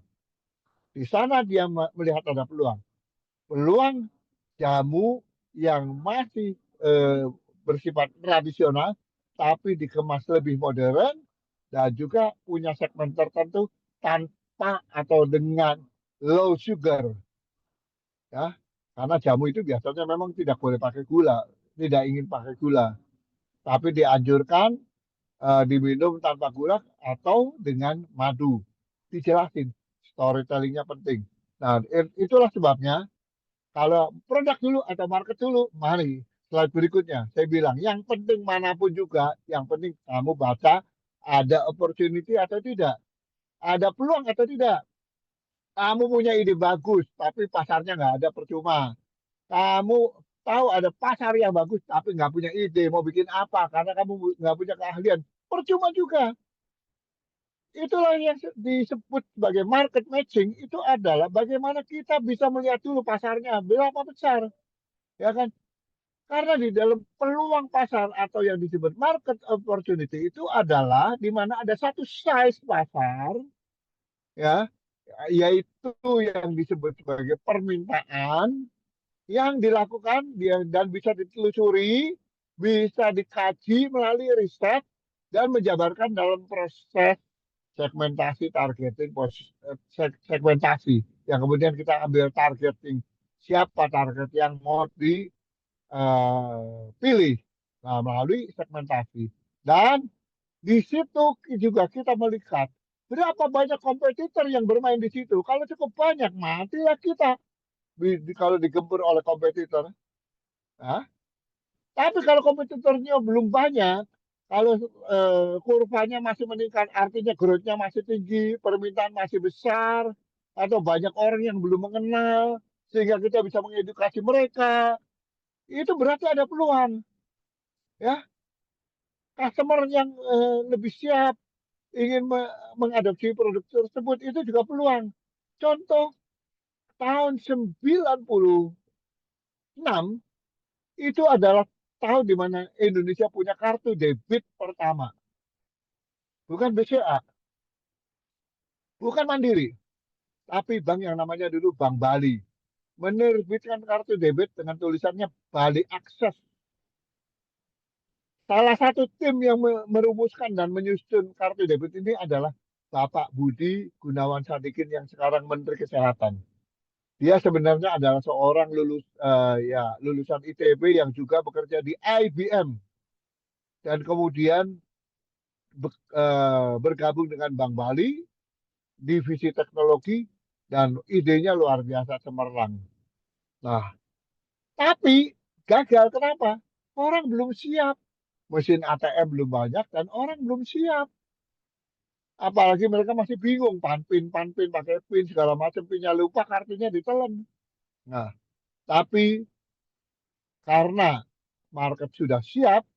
Di sana dia melihat ada peluang. Peluang jamu yang masih bersifat tradisional, tapi dikemas lebih modern, dan juga punya segmen tertentu tanpa atau dengan low sugar. Ya, karena jamu itu biasanya memang tidak boleh pakai gula, tidak ingin pakai gula, tapi dianjurkan diminum tanpa gula atau dengan madu. Dijelasin, storytellingnya penting. Nah, itulah sebabnya kalau produk dulu atau market dulu, mari slide berikutnya. Saya bilang, yang penting manapun juga, yang penting kamu baca ada opportunity atau tidak, ada peluang atau tidak. Kamu punya ide bagus, tapi pasarnya nggak ada, percuma. Kamu tahu ada pasar yang bagus, tapi nggak punya ide mau bikin apa karena kamu nggak punya keahlian, percuma juga. Itulah yang disebut sebagai market matching. Itu adalah bagaimana kita bisa melihat dulu pasarnya berapa besar, ya kan? Karena di dalam peluang pasar atau yang disebut market opportunity itu adalah di mana ada satu size pasar, ya, yaitu yang disebut sebagai permintaan yang dilakukan dan bisa ditelusuri, bisa dikaji melalui riset dan menjabarkan dalam proses segmentasi, targeting, segmentasi, yang kemudian kita ambil targeting siapa target yang mau dipilih, nah, melalui segmentasi. Dan di situ juga kita melihat berapa banyak kompetitor yang bermain di situ. Kalau cukup banyak, matilah kita kalau digempur oleh kompetitor. Nah, tapi kalau kompetitornya belum banyak, kalau kurvanya masih meningkat, artinya growth-nya masih tinggi, permintaan masih besar, atau banyak orang yang belum mengenal, sehingga kita bisa mengedukasi mereka, itu berarti ada peluang. Ya, customer yang lebih siap ingin mengadopsi produk tersebut itu juga peluang. Contoh, tahun 96 itu adalah tahun di mana Indonesia punya kartu debit pertama. Bukan BCA, bukan Mandiri, tapi bank yang namanya dulu Bank Bali. Menerbitkan kartu debit dengan tulisannya Bali Akses. Salah satu tim yang merumuskan dan menyusun kartu debit ini adalah Bapak Budi Gunawan Sadikin yang sekarang Menteri Kesehatan. Dia sebenarnya adalah seorang lulusan ITB yang juga bekerja di IBM dan kemudian bergabung dengan Bank Bali, divisi teknologi, dan idenya luar biasa cemerlang. Nah, tapi gagal kenapa? Orang belum siap. Mesin ATM belum banyak dan orang belum siap. Apalagi mereka masih bingung, panpin, pakai pin, segala macam, pinnya lupa, kartunya ditelan. Nah, tapi karena market sudah siap,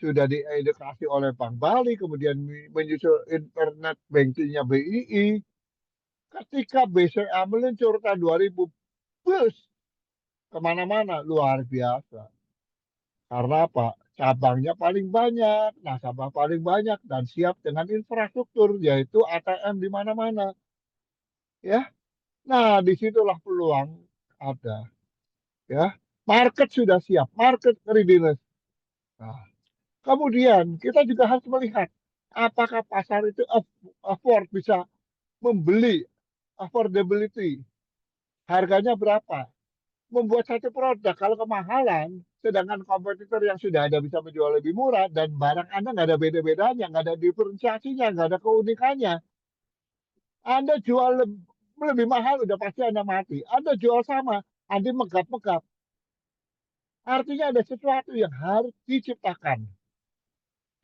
sudah diedukasi oleh Bank Bali, kemudian menyusul internet bankingnya BII, ketika BCA meluncur tahun 2000, bus kemana-mana, luar biasa. Karena apa? Cabangnya paling banyak, nasabah paling banyak, dan siap dengan infrastruktur, yaitu ATM di mana-mana. Ya, nah disitulah peluang ada. Ya, market sudah siap, market readiness. Nah, kemudian kita juga harus melihat apakah pasar itu afford bisa membeli, affordability, harganya berapa. Membuat satu produk kalau kemahalan, sedangkan kompetitor yang sudah ada bisa menjual lebih murah dan barang Anda nggak ada beda-bedanya, nggak ada diferensiasinya, nggak ada keunikannya. Anda jual lebih mahal, udah pasti Anda mati. Anda jual sama, Anda megap-megap. Artinya ada sesuatu yang harus diciptakan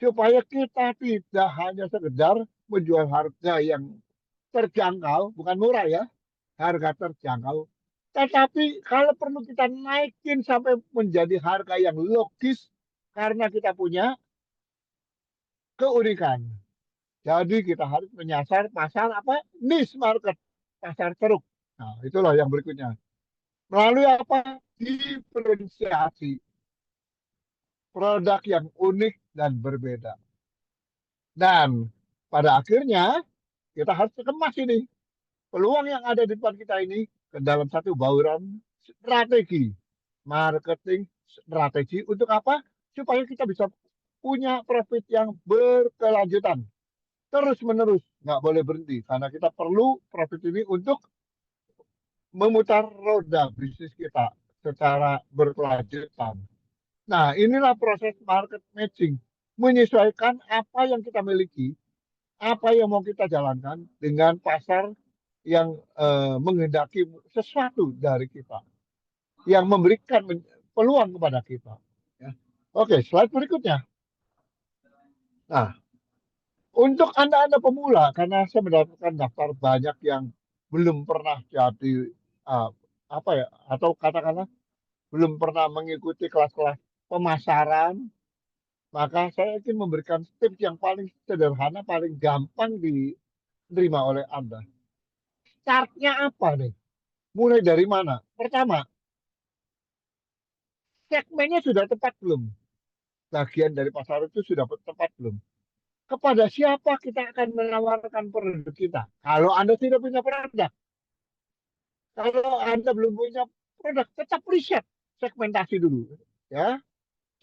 supaya kita tidak hanya sekedar menjual harga yang terjangkau, bukan murah ya, harga terjangkau. Tetapi kalau perlu kita naikin sampai menjadi harga yang logis karena kita punya keunikan. Jadi kita harus menyasar pasar apa? Niche market, pasar ceruk. Nah, itulah yang berikutnya. Melalui apa? Diferensiasi produk yang unik dan berbeda. Dan pada akhirnya kita harus kemas ini peluang yang ada di depan kita ini ke dalam satu bauran strategi marketing strategi untuk apa? Supaya kita bisa punya profit yang berkelanjutan terus menerus, nggak boleh berhenti karena kita perlu profit ini untuk memutar roda bisnis kita secara berkelanjutan. Nah, inilah proses market matching, menyesuaikan apa yang kita miliki, apa yang mau kita jalankan dengan pasar yang menghendaki sesuatu dari kita, yang memberikan peluang kepada kita. Ya. Oke, slide berikutnya. Nah, untuk Anda-Anda pemula, karena saya mendapatkan daftar banyak yang belum pernah jadi apa ya, atau katakanlah belum pernah mengikuti kelas-kelas pemasaran, maka saya ingin memberikan tips yang paling sederhana, paling gampang diterima oleh Anda. Startnya apa nih? Mulai dari mana? Pertama, segmennya sudah tepat belum? Bagian dari pasar itu sudah tepat belum? Kepada siapa kita akan menawarkan produk kita? Kalau Anda tidak punya produk, kalau Anda belum punya produk, tetap riset, segmentasi dulu. Ya,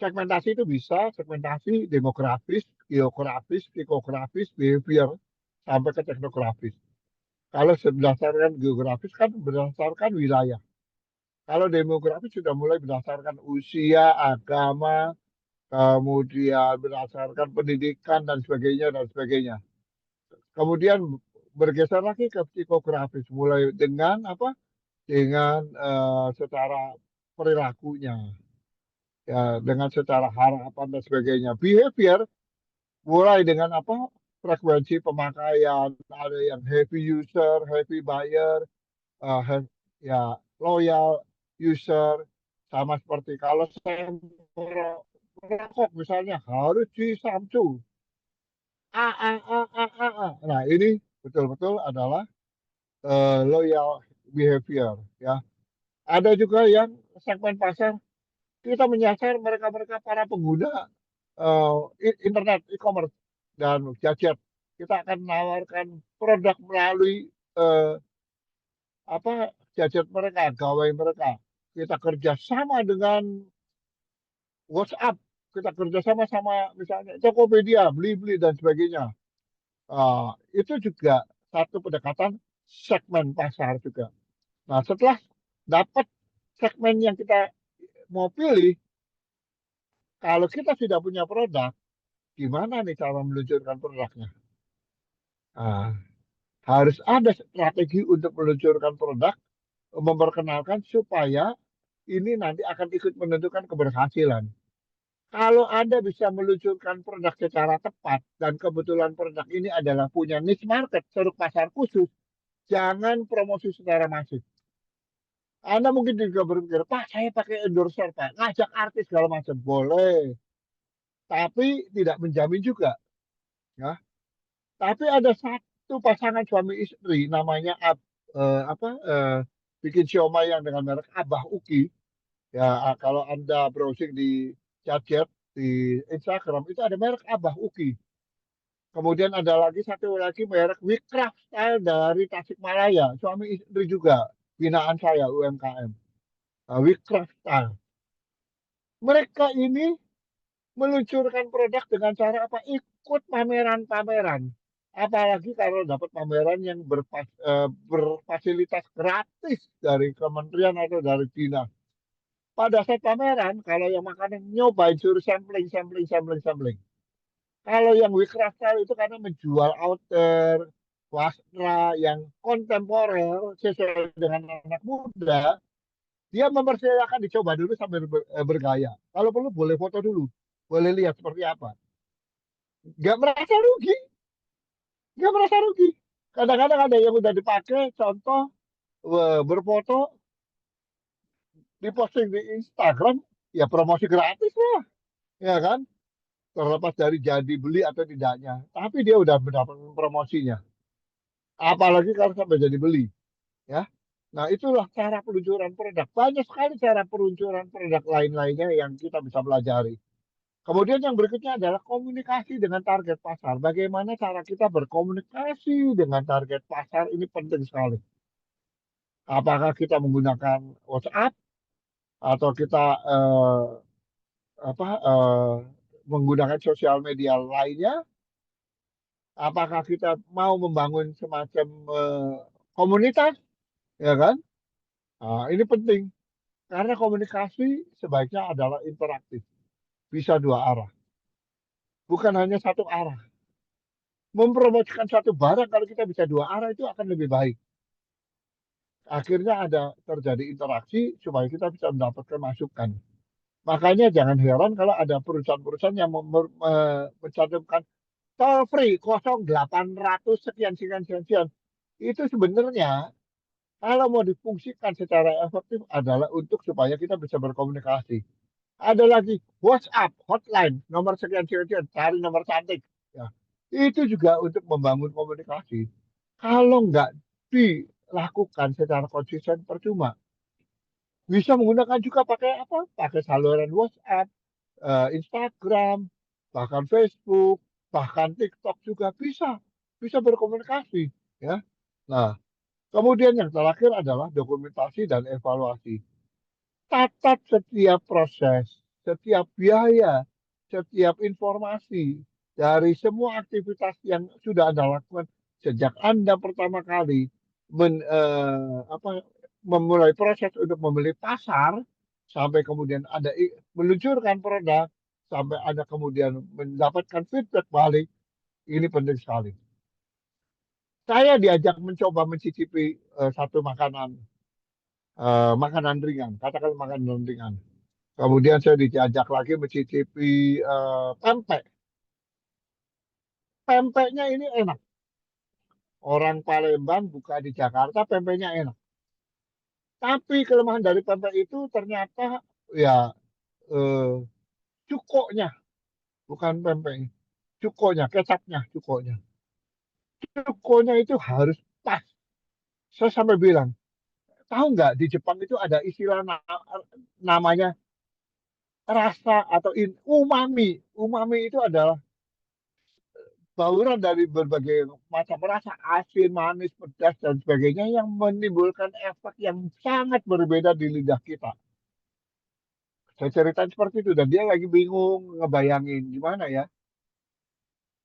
segmentasi itu bisa segmentasi demografis, geografis, psikografis, behavior, sampai ke teknografis. Kalau berdasarkan geografis kan berdasarkan wilayah. Kalau demografis sudah mulai berdasarkan usia, agama, kemudian berdasarkan pendidikan dan sebagainya dan sebagainya. Kemudian bergeser lagi ke psikografis, mulai dengan apa? Dengan secara perilakunya, ya, dengan secara harapan dan sebagainya. Behavior mulai dengan apa? Frekuensi pemakaian, ada yang heavy user, heavy buyer, ya loyal user, sama seperti kalau saya merokok misalnya harus di Samsu A. Nah ini betul-betul adalah loyal behavior ya. Ada juga yang segmen pasar kita menyasar mereka-mereka para pengguna internet e-commerce dan gadget. Kita akan menawarkan produk melalui apa gadget mereka, gawai mereka. Kita kerjasama dengan WhatsApp, kita kerjasama sama misalnya Tokopedia, Blibli dan sebagainya. Itu juga satu pendekatan segmen pasar juga. Nah, setelah dapat segmen yang kita mau pilih, kalau kita sudah punya produk, gimana nih cara meluncurkan produknya? Nah, harus ada strategi untuk meluncurkan produk, memperkenalkan supaya ini nanti akan ikut menentukan keberhasilan. Kalau Anda bisa meluncurkan produk secara tepat dan kebetulan produk ini adalah punya niche market, ceruk pasar khusus, jangan promosi secara masif. Anda mungkin juga berpikir, Pak, saya pakai endorser, Pak, ngajak artis segala macam, boleh, tapi tidak menjamin juga, ya. Tapi ada satu pasangan suami istri, namanya bikin siomay yang dengan merek Abah Uki. Ya, kalau Anda browsing di gadget di Instagram itu ada merek Abah Uki. Kemudian ada lagi satu lagi merek Wicraft Style dari Tasikmalaya, suami istri juga, binaan saya UMKM. Wicraft. Mereka ini meluncurkan produk dengan cara apa? Ikut pameran-pameran. Apalagi kalau dapat pameran yang berfasilitas gratis dari kementerian atau dari dinas. Pada saat pameran, kalau yang makanan nyobain suruh sampling, sampling, sampling, sampling. Kalau yang Wicraft itu karena menjual outer, wastra yang kontemporer sesuai dengan anak muda, dia mempersilahkan dicoba dulu sambil bergaya. Kalau perlu boleh foto dulu, boleh lihat seperti apa. Nggak merasa rugi, nggak merasa rugi. Kadang-kadang ada yang udah dipakai, contoh berfoto, diposting di Instagram, ya promosi gratis lah, ya kan? Terlepas dari jadi beli atau tidaknya. Tapi dia udah mendapatkan promosinya. Apalagi kalau sampai jadi beli, ya. Nah, itulah cara peluncuran produk. Banyak sekali cara peluncuran produk lain-lainnya yang kita bisa pelajari. Kemudian yang berikutnya adalah komunikasi dengan target pasar. Bagaimana cara kita berkomunikasi dengan target pasar ini penting sekali. Apakah kita menggunakan WhatsApp atau kita apa menggunakan sosial media lainnya? Apakah kita mau membangun semacam komunitas, ya kan? Nah, ini penting karena komunikasi sebaiknya adalah interaktif, bisa dua arah, bukan hanya satu arah. Mempromosikan satu barang kalau kita bisa dua arah itu akan lebih baik. Akhirnya ada terjadi interaksi supaya kita bisa mendapatkan masukan. Makanya jangan heran kalau ada perusahaan-perusahaan yang mencantumkan toll free 0800 sekian sekian sekian sekian. Itu sebenarnya kalau mau difungsikan secara efektif adalah untuk supaya kita bisa berkomunikasi. Ada lagi WhatsApp hotline nomor sekian sekian sekian, cari nomor cantik. Ya. Itu juga untuk membangun komunikasi. Kalau nggak dilakukan secara konsisten percuma. Bisa menggunakan juga pakai apa? Pakai saluran WhatsApp, Instagram, bahkan Facebook, bahkan TikTok juga bisa. Bisa berkomunikasi. Ya. Nah, kemudian yang terakhir adalah dokumentasi dan evaluasi. Catat setiap proses, setiap biaya, setiap informasi dari semua aktivitas yang sudah Anda lakukan sejak Anda pertama kali memulai proses untuk membeli pasar sampai kemudian Anda meluncurkan produk sampai Anda kemudian mendapatkan feedback balik, ini penting sekali. Saya diajak mencoba mencicipi satu makanan ringan, katakan makanan ringan. Kemudian saya diajak lagi mencicipi pempek. Pempeknya ini enak. Orang Palembang buka di Jakarta, pempeknya enak. Tapi kelemahan dari pempek itu ternyata ya eh, cukoknya, bukan pempeknya. Cukoknya, kecapnya, cukoknya. Cukoknya itu harus pas. Saya sampai bilang, tahu nggak di Jepang itu ada istilah namanya rasa atau umami. Umami itu adalah bauran dari berbagai macam rasa asin, manis, pedas dan sebagainya yang menimbulkan efek yang sangat berbeda di lidah kita. Saya ceritain seperti itu dan dia lagi bingung ngebayangin gimana ya.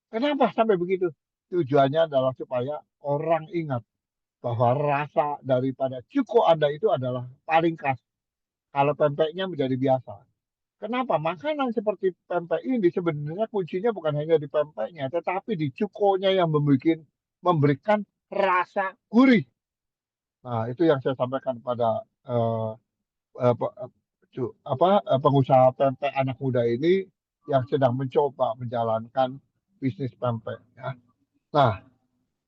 Kenapa sampai begitu? Tujuannya adalah supaya orang ingat bahwa rasa daripada cuko Anda itu adalah paling khas. Kalau pempeknya menjadi biasa. Kenapa? Makanan seperti pempek ini sebenarnya kuncinya bukan hanya di pempeknya, tetapi di cukonya yang memberikan rasa gurih. Nah, itu yang saya sampaikan pada eh, eh, pe- eh, pengusaha pempek anak muda ini yang sedang mencoba menjalankan bisnis pempek. Ya. Nah,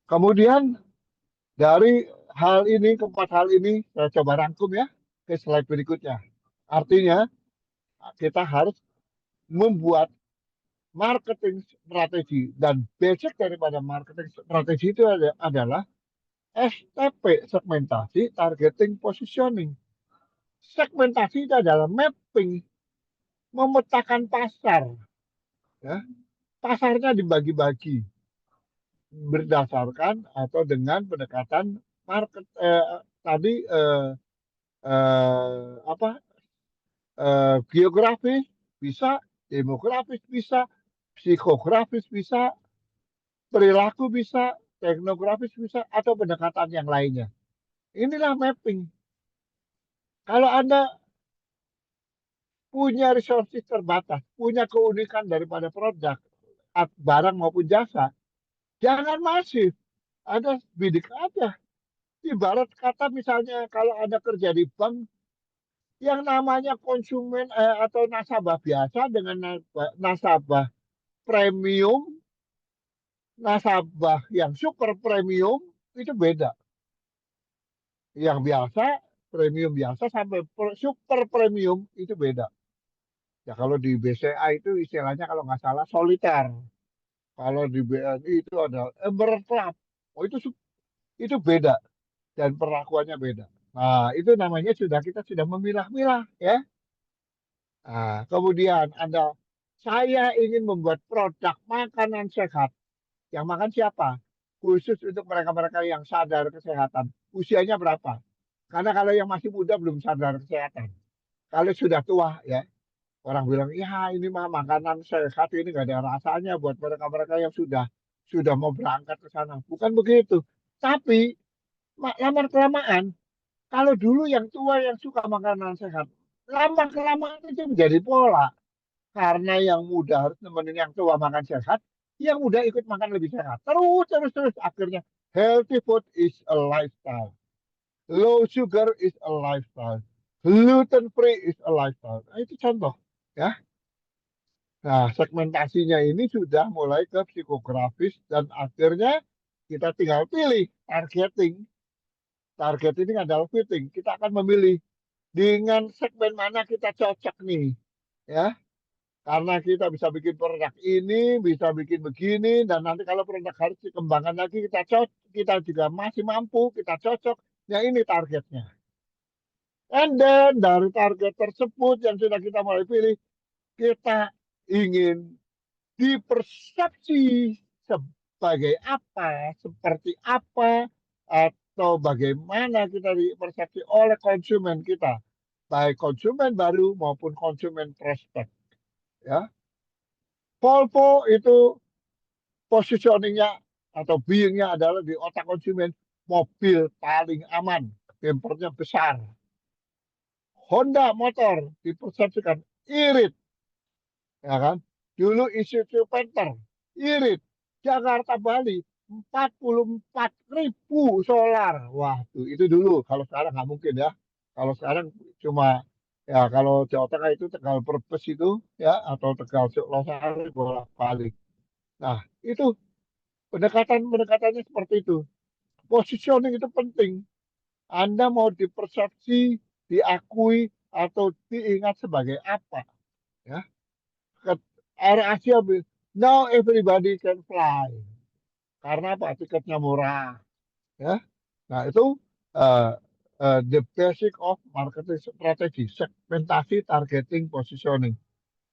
kemudian dari keempat hal ini saya coba rangkum ya ke slide berikutnya. Artinya kita harus membuat marketing strategi dan basic daripada marketing strategi itu adalah STP, segmentasi, targeting, positioning. Segmentasi itu adalah mapping, memetakan pasar, ya. Pasarnya dibagi-bagi berdasarkan atau dengan pendekatan market tadi apa geografis bisa, demografis bisa, psikografis bisa, perilaku bisa, teknografis bisa, atau pendekatan yang lainnya. Inilah mapping. Kalau Anda punya resources terbatas, punya keunikan daripada produk, barang maupun jasa, jangan masif. Anda bidik aja. Ibarat kata misalnya kalau Anda kerja di bank, yang namanya konsumen atau nasabah biasa dengan nasabah premium, nasabah yang super premium itu beda. Yang biasa, premium biasa sampai super premium itu beda. Ya kalau di BCA itu istilahnya kalau nggak salah soliter. Kalau di BNI itu ada Emerald Club. Oh itu beda dan perlakuannya beda. Nah itu namanya kita sudah memilah-milah ya. Nah, kemudian saya ingin membuat produk makanan sehat. Yang makan siapa? Khusus untuk mereka-mereka yang sadar kesehatan. Usianya berapa? Karena kalau yang masih muda belum sadar kesehatan. Kalau sudah tua ya, orang bilang, ya ini mah makanan sehat ini gak ada rasanya buat mereka-mereka yang sudah mau berangkat ke sana. Bukan begitu. Tapi lama-kelamaan, kalau dulu yang tua yang suka makanan sehat, lama-kelamaan itu menjadi pola. Karena yang muda harus nemenin yang tua makan sehat, yang muda ikut makan lebih sehat. Terus. Akhirnya, healthy food is a lifestyle. Low sugar is a lifestyle. Gluten free is a lifestyle. Nah, itu contoh. Ya. Nah, segmentasinya ini sudah mulai ke psikografis dan akhirnya kita tinggal pilih targeting. Targeting adalah fitting. Kita akan memilih dengan segmen mana kita cocok nih. Ya, karena kita bisa bikin produk ini, bisa bikin begini, dan nanti kalau produk harus dikembangkan lagi, kita juga masih mampu, kita cocok. Ya ini targetnya. And then dari target tersebut yang sudah kita mulai pilih, kita ingin dipersepsi sebagai apa, seperti apa, atau bagaimana kita dipersepsi oleh konsumen kita, baik konsumen baru maupun konsumen prospek. Ya, Volvo itu positioningnya atau beingnya adalah di otak konsumen mobil paling aman, bempernya besar. Honda motor dipersepsikan irit, ya kan? Dulu Isuzu Panther irit. Jakarta Bali 44.000 solar. Wah, itu dulu. Kalau sekarang nggak mungkin ya. Kalau sekarang cuma ya kalau Jawa Tengah itu Tegal Brebes itu ya atau Tegal Losari bolak-balik. Nah, itu pendekatannya seperti itu. Positioning itu penting. Anda mau dipersepsi, diakui atau diingat sebagai apa? Ya, Air Asia, now everybody can fly. Karena apa? Tiketnya murah. Ya, nah itu uh, the basic of marketing strategy, segmentasi, targeting, positioning.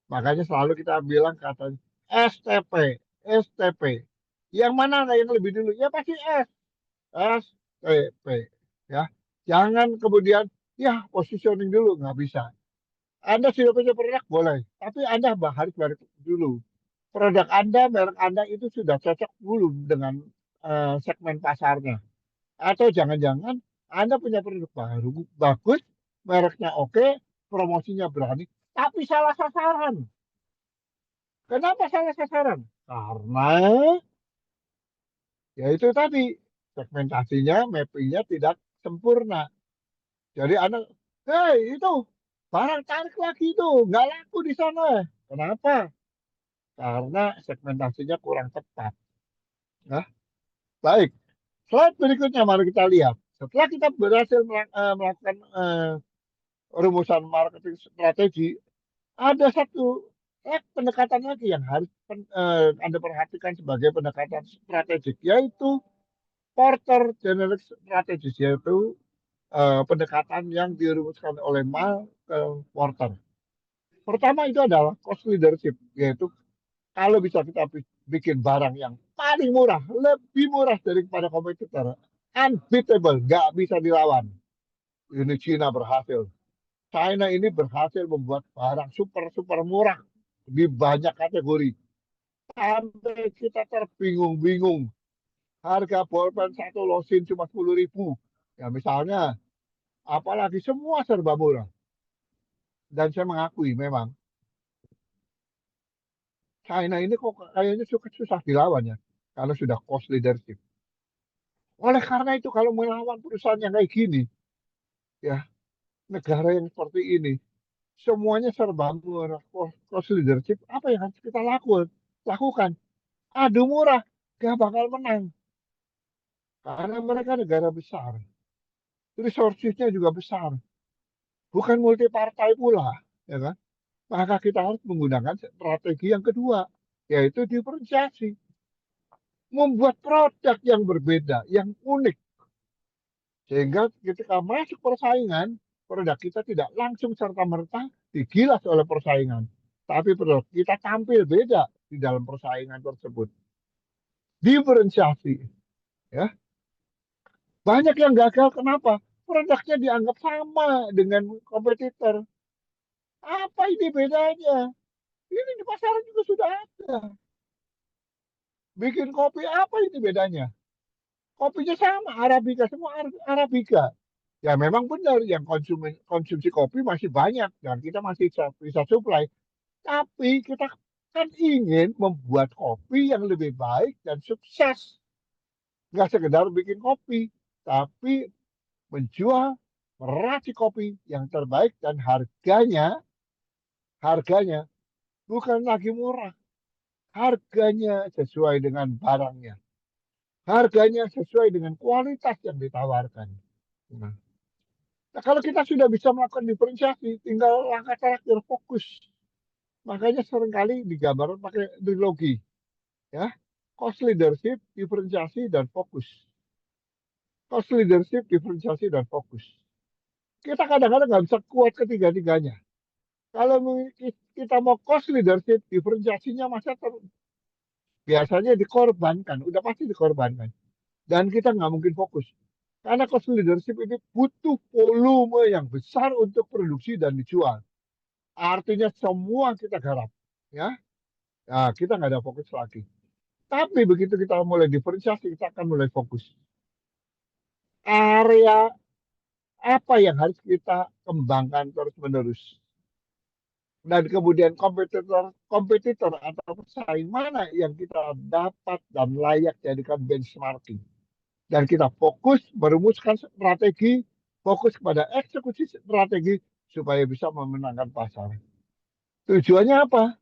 Makanya selalu kita bilang katanya STP, STP. Yang mana yang lebih dulu? Ya pasti STP. Ya, jangan kemudian ya positioning dulu nggak bisa. Anda sudah punya produk boleh, tapi Anda harus balik dulu. Produk Anda, merek Anda itu sudah cocok belum dengan segmen pasarnya. Atau jangan-jangan Anda punya produk baru, bagus, mereknya oke, promosinya berani, tapi salah sasaran. Kenapa salah sasaran? Karena ya itu tadi, segmentasinya, mappingnya tidak sempurna. Jadi Anda, hei itu barang tarik lagi itu, nggak laku di sana. Kenapa? Karena segmentasinya kurang tepat. Nah, baik. Slide berikutnya mari kita lihat. Setelah kita berhasil melakukan rumusan marketing strategi, ada satu pendekatan lagi yang harus Anda perhatikan sebagai pendekatan strategik, yaitu Porter Generic Strategies, yaitu pendekatan yang dirumuskan oleh Michael Porter. Pertama itu adalah cost leadership, yaitu kalau bisa kita bikin barang yang paling murah, lebih murah daripada kompetitor, unbeatable, nggak bisa dilawan. Ini Cina berhasil. China ini berhasil membuat barang super murah di banyak kategori. Sampai kita terbingung-bingung. Harga bolpen satu losin cuma 10.000. Ya misalnya, apalagi semua serba murah. Dan saya mengakui memang China ini kok kayaknya susah dilawan ya. Karena sudah cost leadership. Oleh karena itu kalau melawan perusahaan yang kayak gini, ya negara yang seperti ini, semuanya serba murah, cost leadership, apa yang harus kita lakukan? Adu murah, gak bakal menang. Karena mereka negara besar, resources-nya juga besar, bukan multi partai pula, ya kan? Maka kita harus menggunakan strategi yang kedua, yaitu diferensiasi, membuat produk yang berbeda, yang unik, sehingga ketika masuk persaingan, produk kita tidak langsung serta-merta digilas oleh persaingan, tapi produk kita tampil beda di dalam persaingan tersebut. Diferensiasi, ya. Banyak yang gagal, kenapa? Produknya dianggap sama dengan kompetitor. Apa ini bedanya? Ini di pasaran juga sudah ada. Bikin kopi apa ini bedanya? Kopinya sama, Arabica, semua Arabica. Ya memang benar yang konsumsi kopi masih banyak dan kita masih bisa supply. Tapi kita kan ingin membuat kopi yang lebih baik dan sukses. Nggak sekedar bikin kopi, tapi menjual, meracik kopi yang terbaik dan harganya bukan lagi murah. Harganya sesuai dengan barangnya. Harganya sesuai dengan kualitas yang ditawarkan. Nah, kalau kita sudah bisa melakukan diferensiasi, tinggal langkah terakhir fokus. Makanya seringkali digambarkan pakai trilogi, ya, cost leadership, diferensiasi dan fokus. Cost leadership, diferensiasi dan fokus. Kita kadang-kadang nggak bisa kuat ketiga-tiganya. Kalau kita mau cost leadership, diferensiasinya biasanya dikorbankan, udah pasti dikorbankan. Dan kita nggak mungkin fokus. Karena cost leadership ini butuh volume yang besar untuk produksi dan dijual. Artinya semua kita garap. Ya, nah, kita nggak ada fokus lagi. Tapi begitu kita mulai diferensiasi, kita akan mulai fokus. Area apa yang harus kita kembangkan terus-menerus. Dan kemudian kompetitor atau pesaing mana yang kita dapat dan layak jadikan benchmarking. Dan kita fokus merumuskan strategi, fokus pada eksekusi strategi supaya bisa memenangkan pasar. Tujuannya apa?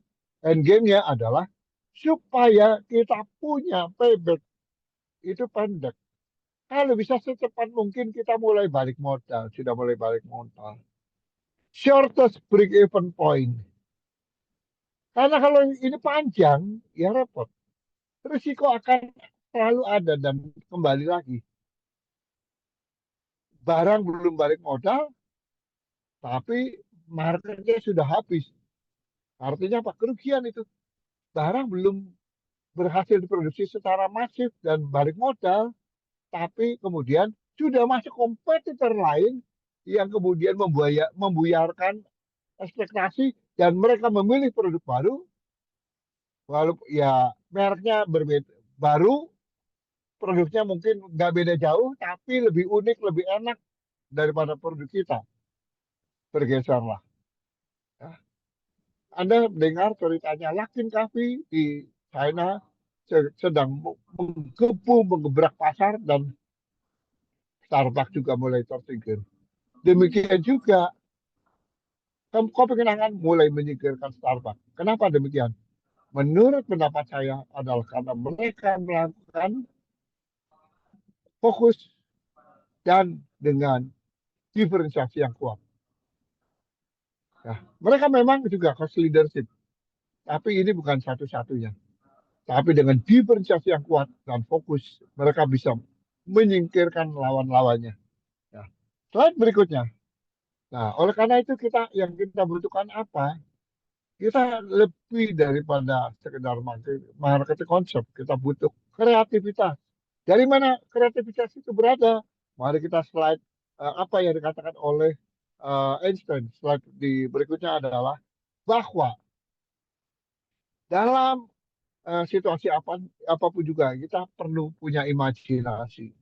Endgame-nya adalah supaya kita punya payback itu pendek. Kalau bisa secepat mungkin kita mulai balik modal, sudah mulai balik modal. Shortest break even point. Karena kalau ini panjang, ya repot. Risiko akan selalu ada dan kembali lagi. Barang belum balik modal, tapi marketnya sudah habis. Artinya apa? Kerugian itu. Barang belum berhasil diproduksi secara masif dan balik modal, tapi kemudian sudah masuk kompetitor lain yang kemudian membuyarkan ekspektasi dan mereka memilih produk baru, walaupun ya mereknya berbeda, baru, produknya mungkin nggak beda jauh, tapi lebih unik, lebih enak daripada produk kita. Bergeserlah. Ya. Anda dengar ceritanya Luckin Coffee di China sedang menggebrak pasar dan Starbucks juga mulai tersingkir. Demikian juga kopi kenangan mulai menyingkirkan Starbucks. Kenapa demikian? Menurut pendapat saya adalah karena mereka melakukan fokus dan dengan diferensiasi yang kuat. Nah, mereka memang juga cost leadership, tapi ini bukan satu-satunya. Tapi dengan diferensiasi yang kuat dan fokus, mereka bisa menyingkirkan lawan-lawannya. Nah, slide berikutnya. Nah, oleh karena itu yang kita butuhkan apa? Kita lebih daripada sekedar marketing konsep. Kita butuh kreativitas. Dari mana kreativitas itu berada? Mari kita slide apa yang dikatakan oleh Einstein. Slide di berikutnya adalah bahwa dalam situasi apapun juga kita perlu punya imajinasi.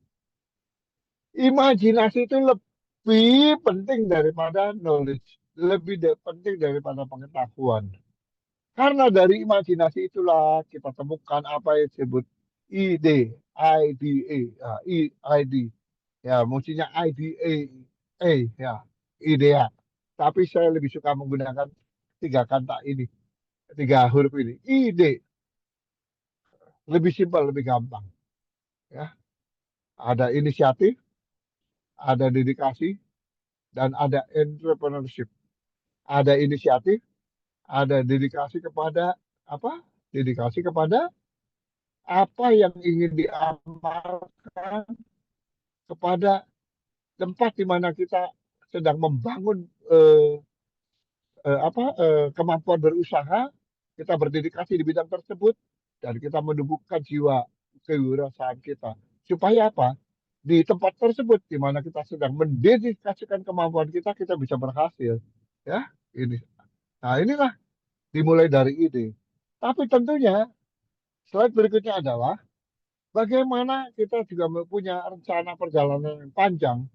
Imajinasi itu lebih penting daripada knowledge, penting daripada pengetahuan. Karena dari imajinasi itulah kita temukan apa yang disebut ide, IDA, ID, ya, mestinya IDA, ya, idea. Tapi saya lebih suka menggunakan tiga kata ini, tiga huruf ini, ide, lebih simpel, lebih gampang. Ya, ada inisiatif, ada dedikasi, dan ada entrepreneurship. Ada inisiatif, ada dedikasi kepada apa? Dedikasi kepada apa yang ingin diamalkan, kepada tempat di mana kita sedang membangun kemampuan berusaha, kita berdedikasi di bidang tersebut, dan kita menumbuhkan jiwa kewirausahaan kita. Supaya apa? Di tempat tersebut di mana kita sedang mendedikasikan kemampuan kita, kita bisa berhasil. Ya, ini. Nah, inilah dimulai dari ide. Tapi tentunya slide berikutnya adalah bagaimana kita juga punya rencana perjalanan yang panjang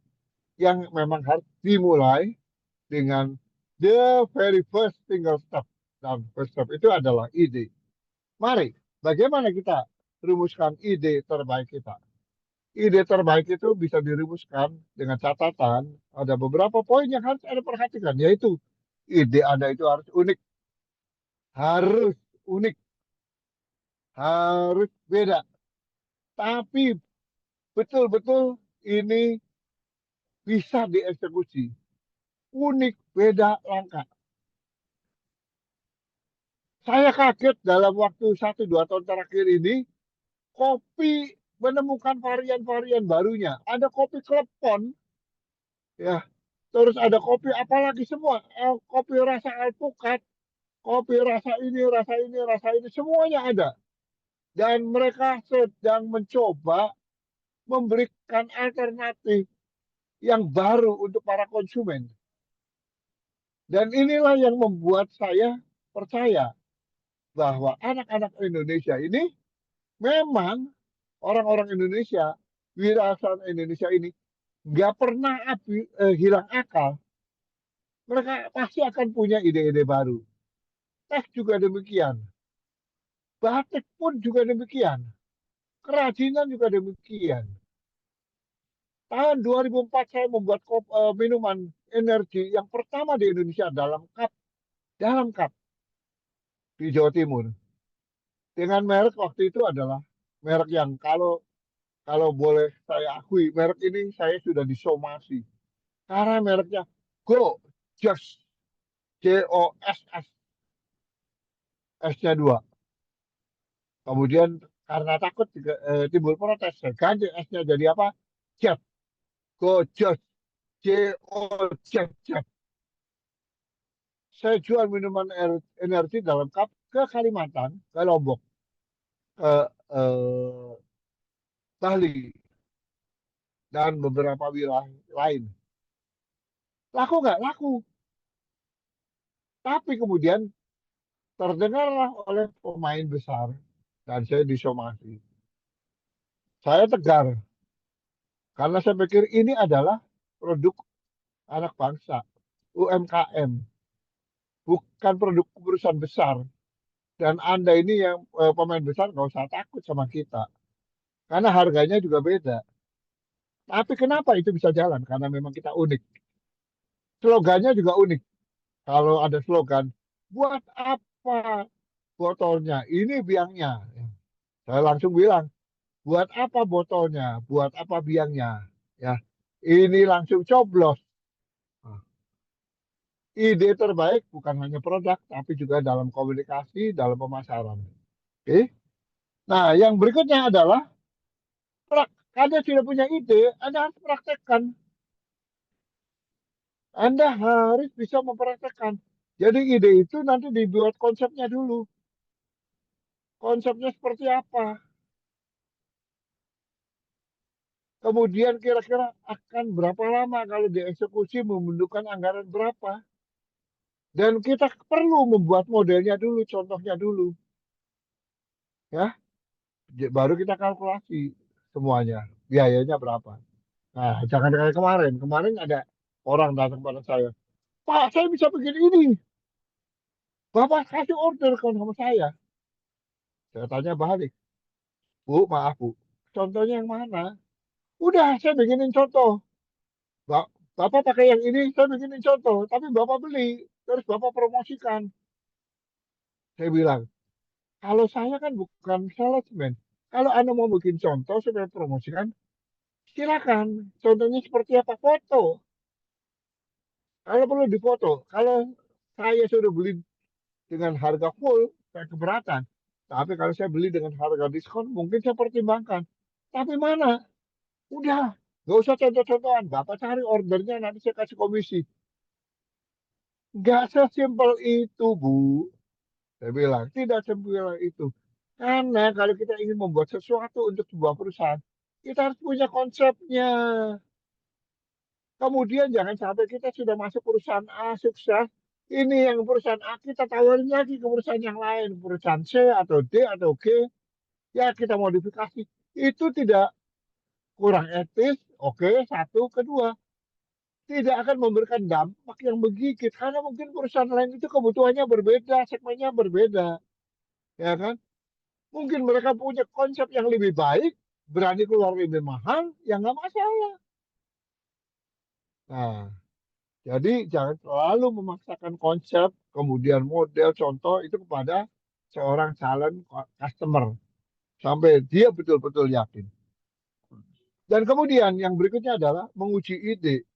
yang memang harus dimulai dengan the very first single step. Dan first step itu adalah ide. Mari, bagaimana kita rumuskan ide terbaik kita? Ide terbaik itu bisa dirumuskan dengan catatan. Ada beberapa poin yang harus Anda perhatikan, yaitu ide Anda itu harus unik. Harus unik. Harus beda. Tapi betul-betul ini bisa dieksekusi. Unik, beda, langka. Saya kaget dalam waktu 1-2 tahun terakhir ini, kopi menemukan varian-varian barunya. Ada kopi klepon, ya. Terus ada kopi apalagi semua, kopi rasa alpukat, kopi rasa ini, rasa ini, rasa ini, semuanya ada. Dan mereka sedang mencoba memberikan alternatif yang baru untuk para konsumen. Dan inilah yang membuat saya percaya bahwa anak-anak Indonesia ini memang orang-orang Indonesia, wirausahaan Indonesia ini nggak pernah hilang akal. Mereka pasti akan punya ide-ide baru. Teh juga demikian. Batik pun juga demikian. Kerajinan juga demikian. Tahun 2004 saya membuat minuman energi yang pertama di Indonesia dalam cup di Jawa Timur. Dengan merek waktu itu adalah merek yang kalau boleh saya akui, merek ini saya sudah disomasi. Karena mereknya Go Just, JOSS, S-nya 2. Kemudian karena takut timbul protes, saya ganti S-nya jadi apa? Jet, Go Just, JOJJ. Saya jual minuman energi dalam cup ke Kalimantan, ke Lombok, ke Bali, dan beberapa wilayah lain. Laku nggak? Laku. Tapi kemudian terdengarlah oleh pemain besar dan saya disomasi. Saya tegar karena saya pikir ini adalah produk anak bangsa, UMKM, bukan produk perusahaan besar. Dan Anda ini yang pemain besar nggak usah takut sama kita, karena harganya juga beda. Tapi kenapa itu bisa jalan? Karena memang kita unik. Slogannya juga unik. Kalau ada slogan, buat apa botolnya? Ini biangnya. Saya langsung bilang, buat apa botolnya? Buat apa biangnya? Ya, ini langsung coblos. Nah, ide terbaik bukan hanya produk, tapi juga dalam komunikasi, dalam pemasaran. Oke. Nah, yang berikutnya adalah Anda sudah punya ide, Anda harus praktekkan. Anda harus bisa mempraktekkan. Jadi ide itu nanti dibuat konsepnya dulu. Konsepnya seperti apa? Kemudian kira-kira akan berapa lama kalau dieksekusi, membutuhkan anggaran berapa. Dan kita perlu membuat modelnya dulu, contohnya dulu. Ya, baru kita kalkulasi semuanya. Biayanya berapa. Nah, jangan kayak kemarin. Kemarin ada orang datang pada saya. Pak, saya bisa bikin ini. Bapak kasih order kan sama saya. Saya tanya balik. Bu, maaf Bu. Contohnya yang mana? Udah, saya bikinin contoh. Bapak pakai yang ini, saya bikinin contoh. Tapi Bapak beli. Terus Bapak promosikan. Saya bilang, kalau saya kan bukan salesman. Kalau Anda mau bikin contoh supaya promosikan, silakan. Contohnya seperti apa? Foto. Kalau perlu difoto. Kalau saya sudah beli dengan harga full, saya keberatan. Tapi kalau saya beli dengan harga diskon, mungkin saya pertimbangkan. Tapi mana? Udah, nggak usah contoh-contohan. Bapak cari ordernya, nanti saya kasih komisi. Nggak sesimpel itu, Bu. Saya bilang, tidak sesimpel itu. Karena kalau kita ingin membuat sesuatu untuk sebuah perusahaan, kita harus punya konsepnya. Kemudian jangan sampai kita sudah masuk perusahaan A sukses, ini yang perusahaan A kita tawarin lagi ke perusahaan yang lain, perusahaan C atau D atau G, ya kita modifikasi. Itu tidak kurang etis, oke, satu. Kedua, tidak akan memberikan dampak yang menggigit, karena mungkin perusahaan lain itu kebutuhannya berbeda, segmennya berbeda, ya kan? Mungkin mereka punya konsep yang lebih baik, berani keluar lebih mahal, ya nggak masalah. Nah, jadi jangan selalu memaksakan konsep, kemudian model, contoh itu kepada seorang calon customer sampai dia betul-betul yakin. Dan kemudian yang berikutnya adalah menguji ide.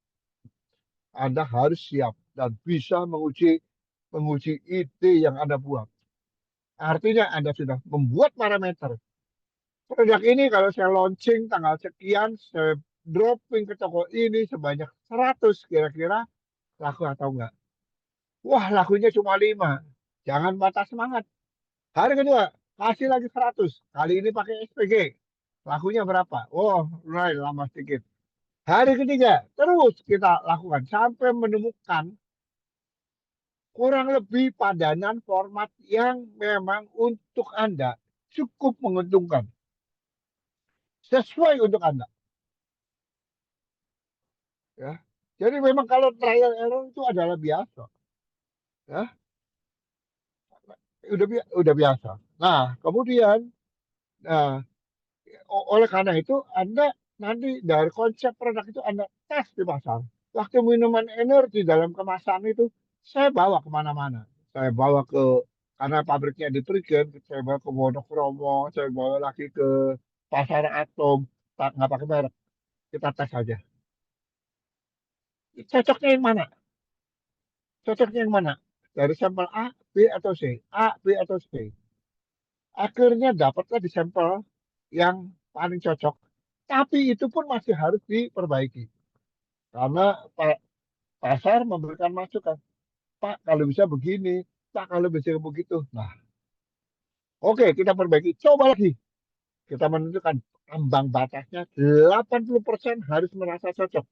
Anda harus siap dan bisa menguji ide yang Anda buat. Artinya Anda sudah membuat parameter. Produk ini kalau saya launching tanggal sekian, saya dropping ke toko ini sebanyak 100, kira-kira laku atau enggak. Wah, lakunya cuma 5. Jangan patah semangat. Hari kedua, kasih lagi 100. Kali ini pakai SPG. Lakunya berapa? Oh, mulai lama sedikit. Hari ketiga, terus kita lakukan sampai menemukan kurang lebih padanan format yang memang untuk Anda cukup menguntungkan. Sesuai untuk Anda. Ya. Jadi memang kalau trial error itu adalah biasa. Ya. Udah biasa. Nah, kemudian nah, oleh karena itu Anda nanti dari konsep produk itu Anda tes di pasar. Waktu minuman energi dalam kemasan itu saya bawa kemana-mana. Saya bawa karena pabriknya di Prigen, saya bawa ke Wonokromo, saya bawa lagi ke Pasar Atom, nggak pakai merek, kita tes saja. Cocoknya yang mana? Cocoknya yang mana? Dari sampel A, B atau C? A, B atau C? Akhirnya dapatlah di sampel yang paling cocok. Tapi itu pun masih harus diperbaiki. Karena pasar memberikan masukan. Pak, kalau bisa begini. Pak, kalau bisa begitu. Nah, oke, kita perbaiki. Coba lagi. Kita menentukan ambang batasnya 80% harus merasa cocok.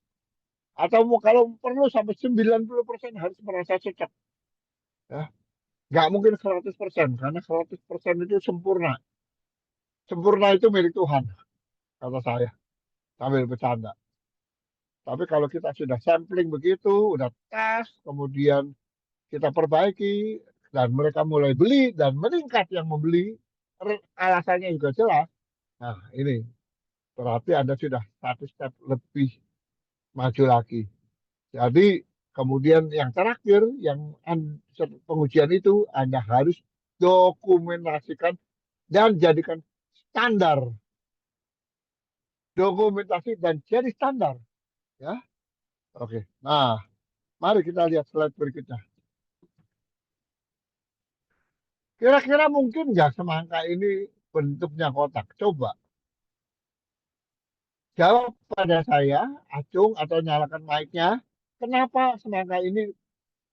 Atau kalau perlu sampai 90% harus merasa cocok. Ya. Nggak mungkin 100%. Karena 100% itu sempurna. Sempurna itu milik Tuhan. Kata saya. Sambil bercanda. Tapi kalau kita sudah sampling begitu, udah tes, kemudian kita perbaiki, dan mereka mulai beli, dan meningkat yang membeli, alasannya juga jelas. Nah, ini berarti Anda sudah satu step lebih maju lagi. Jadi, kemudian yang terakhir, yang pengujian itu, Anda harus dokumentasikan dan jadikan standar. Dokumentasi dan jadi standar. Ya, oke. Nah, mari kita lihat slide berikutnya. Kira-kira mungkin nggak semangka ini bentuknya kotak? Coba jawab pada saya, acung atau nyalakan mic-nya. Kenapa semangka ini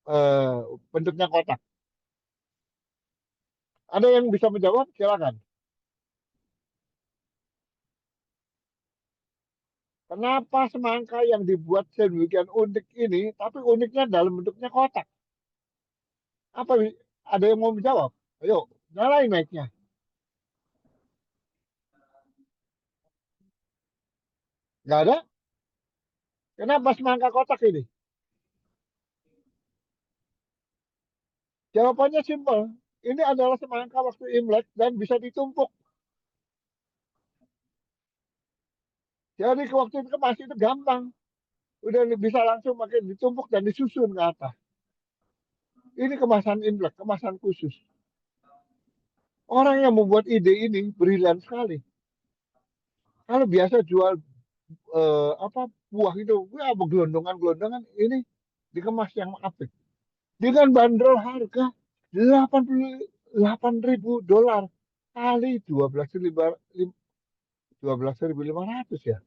eh, bentuknya kotak? Ada yang bisa menjawab? Silakan. Kenapa semangka yang dibuat sedemikian unik ini, tapi uniknya dalam bentuknya kotak? Apa ada yang mau menjawab? Ayo, nyalain mic-nya. Nggak ada? Kenapa semangka kotak ini? Jawabannya simpel. Ini adalah semangka waktu Imlek dan bisa ditumpuk. Jadi ke waktu itu kemas itu gampang. Udah bisa langsung pakai ditumpuk dan disusun ke atas. Ini kemasan Imlek, kemasan khusus. Orang yang membuat ide ini brilian sekali. Kalau biasa jual buah itu, wah gelondongan-gelondongan, ini dikemas yang apik. Dengan bandrol harga $88.000 kali 12.500 ya.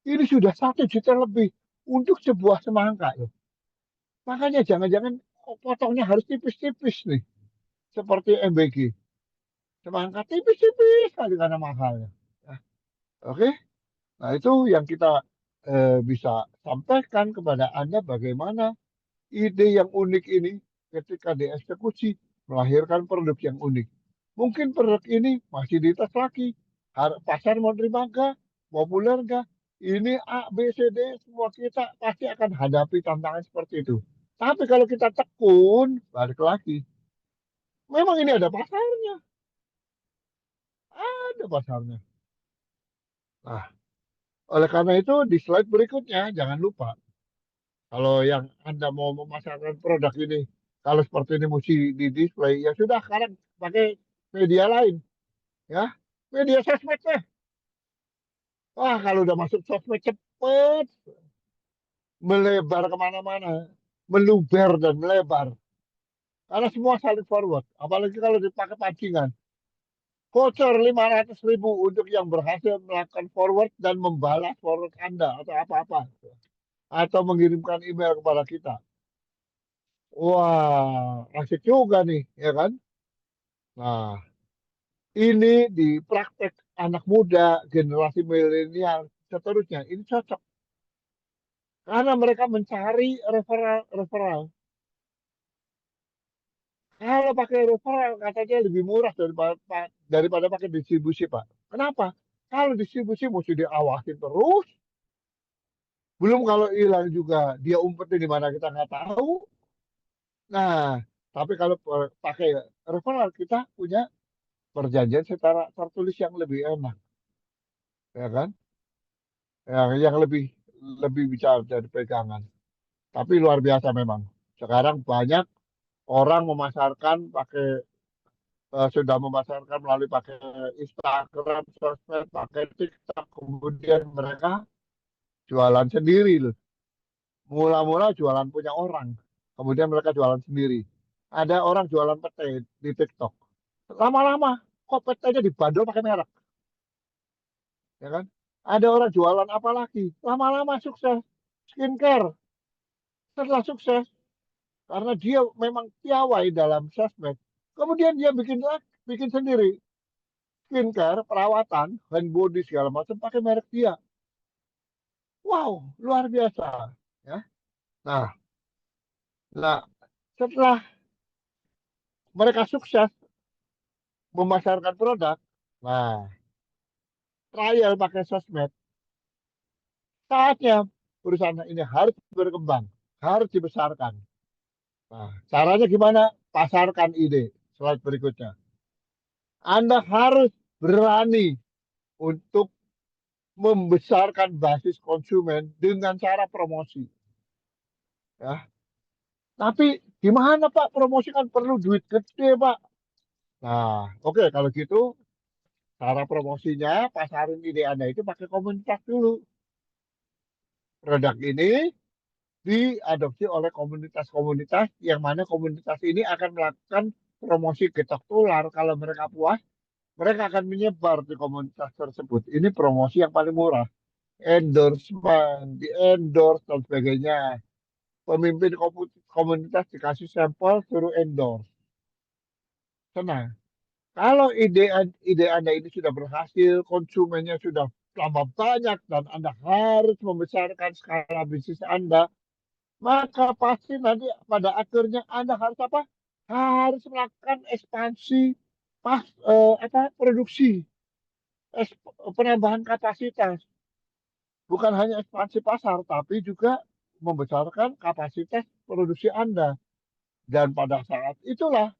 Ini sudah 1 juta lebih untuk sebuah semangka loh. Makanya jangan-jangan potongnya harus tipis-tipis nih, seperti MBG. Semangka tipis-tipis kali karena mahalnya. Nah, oke, nah itu yang kita bisa sampaikan kepada Anda bagaimana ide yang unik ini ketika dieksekusi melahirkan produk yang unik. Mungkin produk ini masih dites lagi. Pasar mau terima nggak? Populer nggak? Ini A, B, C, D, semua kita pasti akan hadapi tantangan seperti itu. Tapi kalau kita tekun, balik lagi. Memang ini ada pasarnya. Ada pasarnya. Nah, oleh karena itu di slide berikutnya, jangan lupa. Kalau yang Anda mau memasarkan produk ini, kalau seperti ini mesti di display, ya sudah sekarang pakai media lain, ya, media sosmed deh. Wah, kalau udah masuk sosmed cepet melebar kemana-mana, meluber dan melebar. Karena semua saling forward, apalagi kalau dipakai pancingan. Voucher 500.000 untuk yang berhasil melakukan forward dan membalas forward Anda atau apa-apa. Atau mengirimkan email kepada kita. Wah, asik juga nih, ya kan? Nah, ini di praktek anak muda, generasi milenial, seterusnya, ini cocok. Karena mereka mencari referral. Kalau pakai referral, katanya lebih murah daripada pakai distribusi, Pak. Kenapa? Kalau distribusi mesti diawasin terus. Belum kalau hilang juga, dia umpetin di mana kita nggak tahu. Nah, tapi kalau pakai referral, kita punya perjanjian secara tertulis yang lebih enak, ya kan? Yang lebih lebih bisa jadi pegangan. Tapi luar biasa memang. Sekarang banyak orang memasarkan sudah memasarkan melalui pakai Instagram, sosmed, pakai TikTok, kemudian mereka jualan sendiri loh. Mula-mula jualan punya orang, kemudian mereka jualan sendiri. Ada orang jualan pete di TikTok. Lama-lama kok petenya dibandel pakai merek, ya kan? Ada orang jualan apa lagi? Lama-lama sukses. Skincare setelah sukses karena dia memang piawai dalam sosmed. Kemudian dia bikin sendiri skincare, perawatan, hand body segala macam pakai merek dia. Wow, luar biasa, ya. Nah, nah setelah mereka sukses memasarkan produk, nah trial pakai sosmed, saatnya perusahaan ini harus berkembang, harus dibesarkan. Nah, caranya gimana? Pasarkan ide. Slide berikutnya. Anda harus berani untuk membesarkan basis konsumen dengan cara promosi. Ya. Tapi gimana Pak? Promosi kan perlu duit gede Pak. Nah, oke kalau gitu cara promosinya pasarin ide Anda itu pakai komunitas dulu. Produk ini diadopsi oleh komunitas-komunitas yang mana komunitas ini akan melakukan promosi getok tular. Kalau mereka puas, mereka akan menyebar di komunitas tersebut. Ini promosi yang paling murah. Endorsement, di-endorse, dan sebagainya. Pemimpin komunitas dikasih sampel, suruh endorse. Senang. Kalau ide Anda ini sudah berhasil, konsumennya sudah tambah banyak dan Anda harus membesarkan skala bisnis Anda, maka pasti nanti pada akhirnya Anda harus apa? Harus melakukan ekspansi produksi, penambahan kapasitas. Bukan hanya ekspansi pasar, tapi juga membesarkan kapasitas produksi Anda. Dan pada saat itulah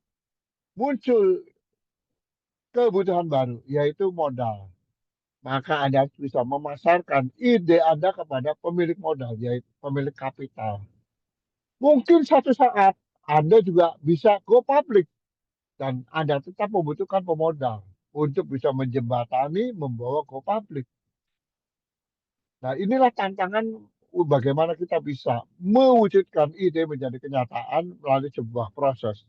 muncul kebutuhan baru, yaitu modal. Maka Anda bisa memasarkan ide Anda kepada pemilik modal, yaitu pemilik kapital. Mungkin satu saat Anda juga bisa go public dan Anda tetap membutuhkan pemodal untuk bisa menjembatani membawa go public. Nah, inilah tantangan bagaimana kita bisa mewujudkan ide menjadi kenyataan melalui sebuah proses.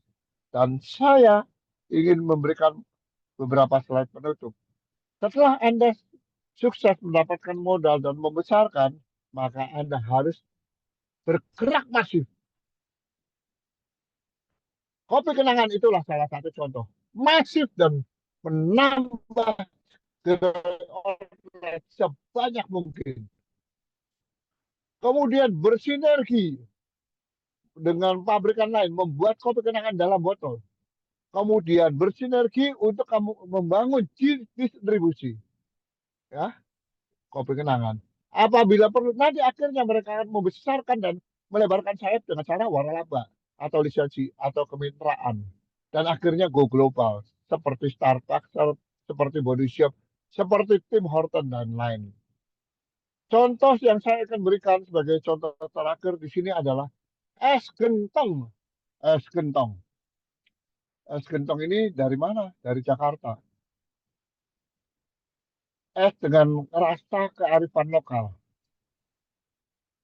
Dan saya ingin memberikan beberapa slide penutup. Setelah Anda sukses mendapatkan modal dan membesarkan, maka Anda harus bergerak masif. Kopi Kenangan itulah salah satu contoh. Masif dan menambah gerai outlet sebanyak mungkin. Kemudian bersinergi dengan pabrikan lain, membuat Kopi Kenangan dalam botol. Kemudian bersinergi untuk kamu membangun distribusi. Ya, Kopi Kenangan. Apabila perlu, nanti akhirnya mereka akan membesarkan dan melebarkan sayap dengan cara waralaba atau lisensi atau kemitraan. Dan akhirnya go global, seperti Starbucks, seperti Body Shop, seperti Tim Horton, dan lain. Contoh yang saya akan berikan sebagai contoh terakhir di sini adalah es gentong. Es gentong. Es gentong ini dari mana? Dari Jakarta. Es dengan rasa kearifan lokal.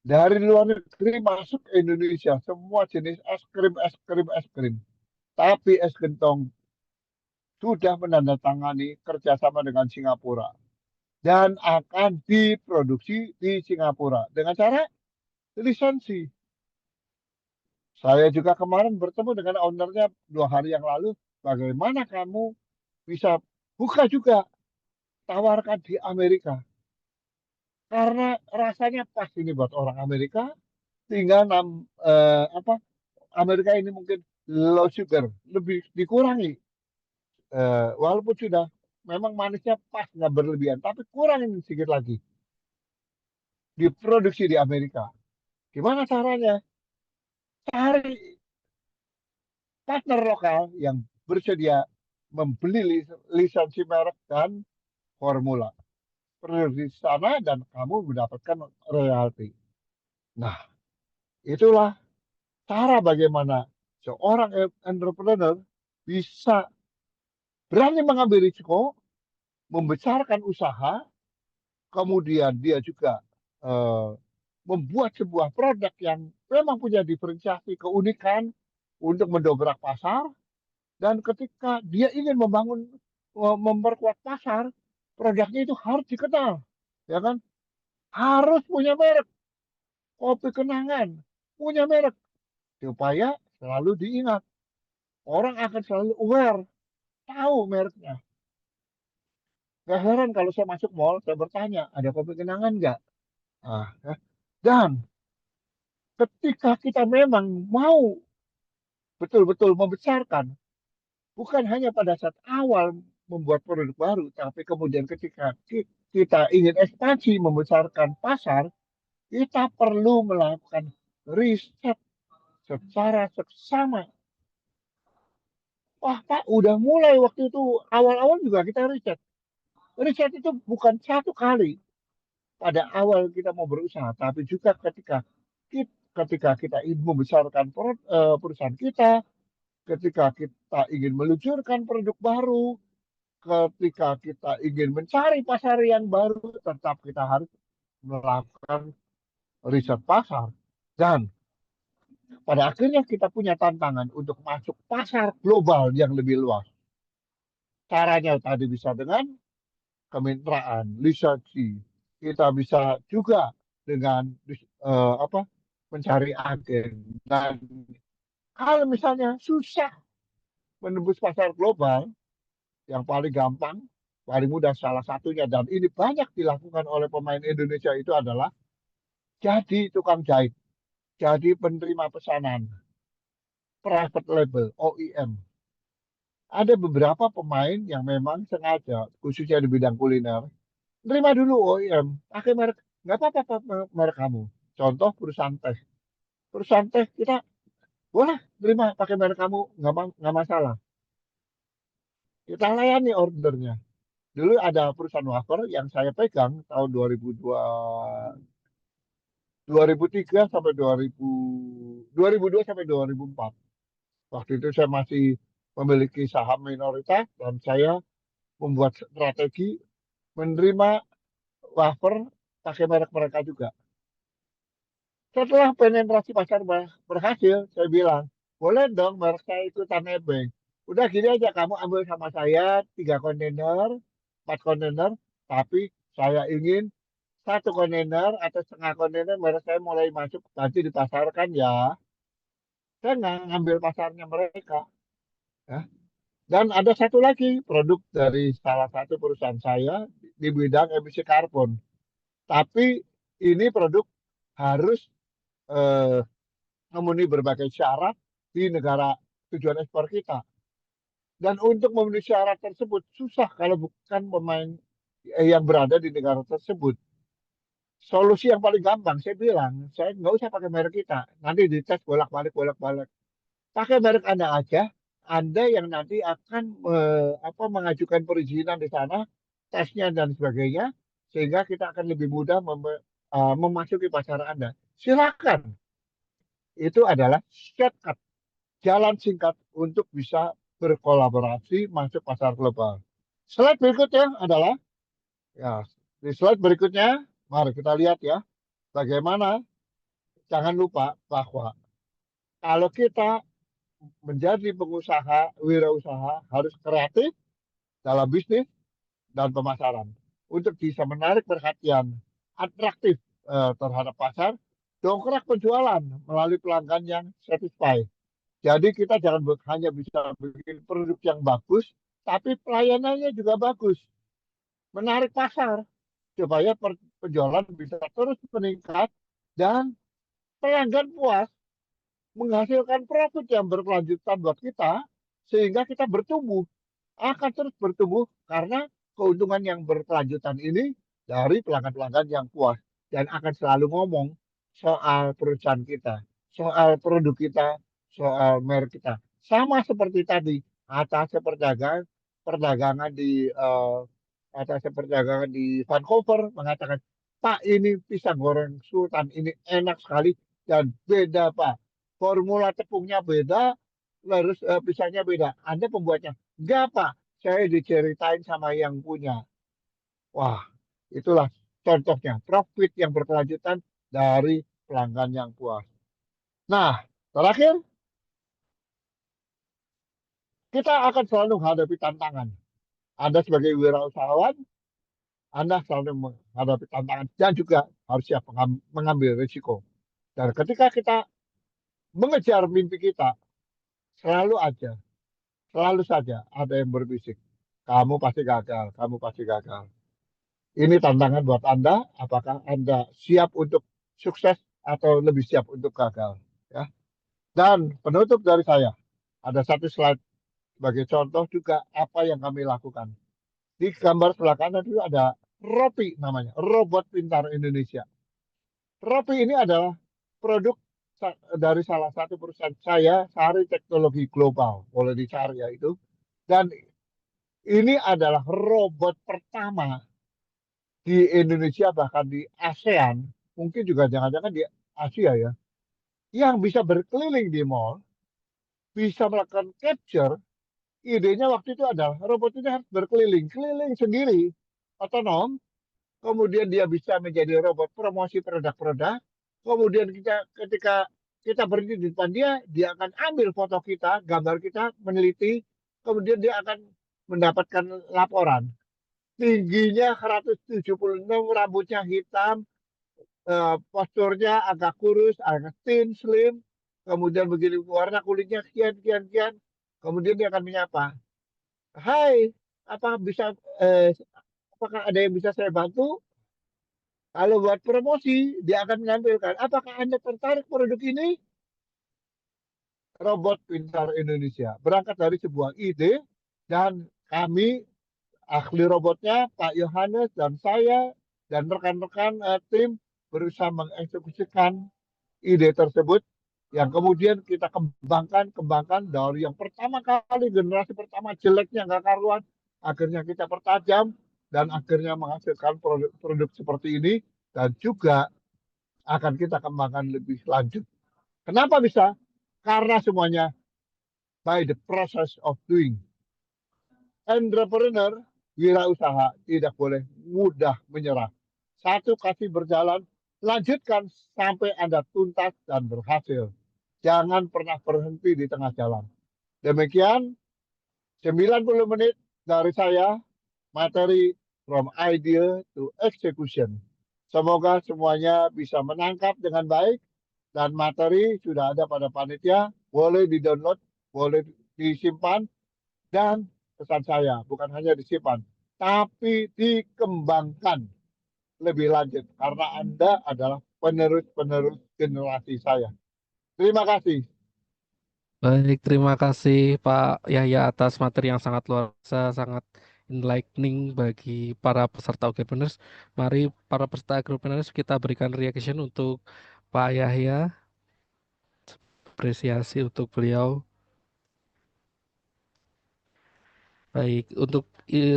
Dari luar negeri masuk ke Indonesia, semua jenis es krim, es krim, es krim. Tapi es gentong sudah menandatangani kerjasama dengan Singapura. Dan akan diproduksi di Singapura. Dengan cara lisensi. Saya juga kemarin bertemu dengan ownernya 2 hari yang lalu. Bagaimana kamu bisa buka juga, tawarkan di Amerika. Karena rasanya pas ini buat orang Amerika. Tinggal Amerika ini mungkin low sugar, lebih dikurangi. Walaupun sudah memang manisnya pas, nggak berlebihan, tapi kurangin sedikit lagi. Diproduksi di Amerika. Gimana caranya? Cari partner lokal yang bersedia membeli lisensi merek dan formula. Produksi di sana dan kamu mendapatkan royalti. Nah, itulah cara bagaimana seorang entrepreneur bisa berani mengambil risiko, membesarkan usaha, kemudian dia juga membuat sebuah produk yang memang punya diferensiasi, keunikan untuk mendobrak pasar. Dan ketika dia ingin memperkuat pasar, produknya itu harus dikenal, ya kan? Harus punya merek. Kopi Kenangan punya merek supaya selalu diingat. Orang akan selalu aware, tahu mereknya. Gak heran kalau saya masuk mall, saya bertanya, ada Kopi Kenangan nggak? Dan ketika kita memang mau betul-betul membesarkan, bukan hanya pada saat awal membuat produk baru, tapi kemudian ketika kita ingin ekspansi membesarkan pasar, kita perlu melakukan riset secara seksama. Wah Pak, udah mulai waktu itu awal-awal juga kita riset. Riset itu bukan satu kali pada awal kita mau berusaha, tapi juga ketika kita ingin membesarkan perusahaan kita, ketika kita ingin meluncurkan produk baru, ketika kita ingin mencari pasar yang baru, tetap kita harus melakukan riset pasar. Dan pada akhirnya kita punya tantangan untuk masuk pasar global yang lebih luas. Caranya tadi bisa dengan kemitraan, lisensi. Kita bisa juga dengan mencari agen. Dan kalau misalnya susah menembus pasar global, yang paling gampang paling mudah salah satunya, dan ini banyak dilakukan oleh pemain Indonesia itu adalah jadi tukang jahit, jadi penerima pesanan, private label, OEM. Ada beberapa pemain yang memang sengaja, khususnya di bidang kuliner, terima dulu OEM, pakai merek, nggak apa-apa merek kamu. Contoh perusahaan teh. Perusahaan teh kita boleh terima pakai merek kamu, nggak masalah. Kita layani ordernya. Dulu ada perusahaan wafer yang saya pegang tahun 2003 sampai 2002 sampai 2004. Waktu itu saya masih memiliki saham minoritas dan saya membuat strategi menerima wafer pakai merek mereka juga. Setelah penetrasi pasar berhasil, saya bilang, boleh dong merek saya ikutan nebeng. Udah gini aja, kamu ambil sama saya 3 kontainer, 4 kontainer, tapi saya ingin 1 kontainer atau setengah kontainer merek saya mulai masuk nanti dipasarkan ya. Saya nggak ngambil pasarnya mereka. Ya. Dan ada satu lagi produk dari salah satu perusahaan saya di bidang emisi karbon. Tapi ini produk harus eh, memenuhi berbagai syarat di negara tujuan ekspor kita. Dan untuk memenuhi syarat tersebut susah kalau bukan pemain yang berada di negara tersebut. Solusi yang paling gampang, saya bilang, saya nggak usah pakai merek kita. Nanti dites bolak-balik. Pakai merek Anda aja. Anda yang nanti akan mengajukan perizinan di sana, tesnya dan sebagainya, sehingga kita akan lebih mudah memasuki pasar Anda. Silakan. Itu adalah shortcut, jalan singkat untuk bisa berkolaborasi masuk pasar global. Slide berikutnya adalah, ya, di slide berikutnya, mari kita lihat ya, bagaimana, jangan lupa bahwa kalau kita menjadi pengusaha, wirausaha, harus kreatif dalam bisnis dan pemasaran. Untuk bisa menarik perhatian, atraktif terhadap pasar, dongkrak penjualan melalui pelanggan yang satisfied. Jadi kita jangan hanya bisa bikin produk yang bagus, tapi pelayanannya juga bagus. Menarik pasar, supaya penjualan bisa terus meningkat dan pelanggan puas, menghasilkan profit yang berkelanjutan buat kita, sehingga kita bertumbuh, akan terus bertumbuh karena keuntungan yang berkelanjutan ini dari pelanggan-pelanggan yang puas dan akan selalu ngomong soal perusahaan kita, soal produk kita, soal merek kita. Sama seperti tadi, atas perdagangan di Vancouver mengatakan, Pak, ini pisang goreng Sultan ini enak sekali dan beda, Pak. Formula tepungnya beda, terus pisangnya beda. Anda pembuatnya. Enggak, Pak. Saya diceritain sama yang punya. Wah, itulah contohnya. Profit yang berkelanjutan dari pelanggan yang puas. Nah, terakhir, kita akan selalu menghadapi tantangan. Anda sebagai wirausahawan, Anda selalu menghadapi tantangan dan juga harus siap mengambil risiko. Dan ketika kita mengejar mimpi kita, selalu saja ada yang berbisik. Kamu pasti gagal, kamu pasti gagal. Ini tantangan buat Anda, apakah Anda siap untuk sukses atau lebih siap untuk gagal. Ya. Dan penutup dari saya, ada satu slide sebagai contoh juga apa yang kami lakukan. Di gambar sebelah kanan itu ada Ropi namanya, Robot Pintar Indonesia. Ropi ini adalah produk dari salah satu perusahaan saya, Sari Teknologi Global, boleh dicari ya itu. Dan ini adalah robot pertama di Indonesia, bahkan di ASEAN, mungkin juga jangan-jangan di Asia ya, yang bisa berkeliling di mall, bisa melakukan capture. Idenya waktu itu adalah robot ini harus keliling sendiri, otonom, kemudian dia bisa menjadi robot promosi produk-produk, kemudian ketika kita berdiri di depan dia akan ambil foto kita, gambar kita, meneliti, kemudian dia akan mendapatkan laporan. Tingginya 176, rambutnya hitam, posturnya agak kurus, agak thin, slim, kemudian begini warna kulitnya kian. Kemudian dia akan menyapa, Hai, Apakah apakah ada yang bisa saya bantu? Kalau buat promosi, dia akan menampilkan, apakah Anda tertarik produk ini? Robot Pintar Indonesia. Berangkat dari sebuah ide, dan kami, ahli robotnya, Pak Yohanes, dan saya, dan rekan-rekan tim, berusaha mengeksekusikan ide tersebut, yang kemudian kita kembangkan dari yang pertama kali, generasi pertama jeleknya nggak karuan, akhirnya kita pertajam, dan akhirnya menghasilkan produk seperti ini, dan juga akan kita kembangkan lebih lanjut. Kenapa bisa? Karena semuanya by the process of doing. Entrepreneur, wirausaha, tidak boleh mudah menyerah. Satu kali berjalan, lanjutkan sampai Anda tuntas dan berhasil. Jangan pernah berhenti di tengah jalan. Demikian 90 menit dari saya, materi from idea to execution. Semoga semuanya bisa menangkap dengan baik, dan materi sudah ada pada panitia, boleh di-download, boleh disimpan, dan pesan saya bukan hanya disimpan, tapi dikembangkan lebih lanjut, karena Anda adalah penerus-penerus generasi saya. Terima kasih. Baik, terima kasih Pak Yahya atas materi yang sangat luar biasa, sangat enlightening bagi para peserta Agripreneurs. Mari para peserta Agripreneurs kita berikan reaction untuk Pak Yahya, apresiasi untuk beliau. Baik,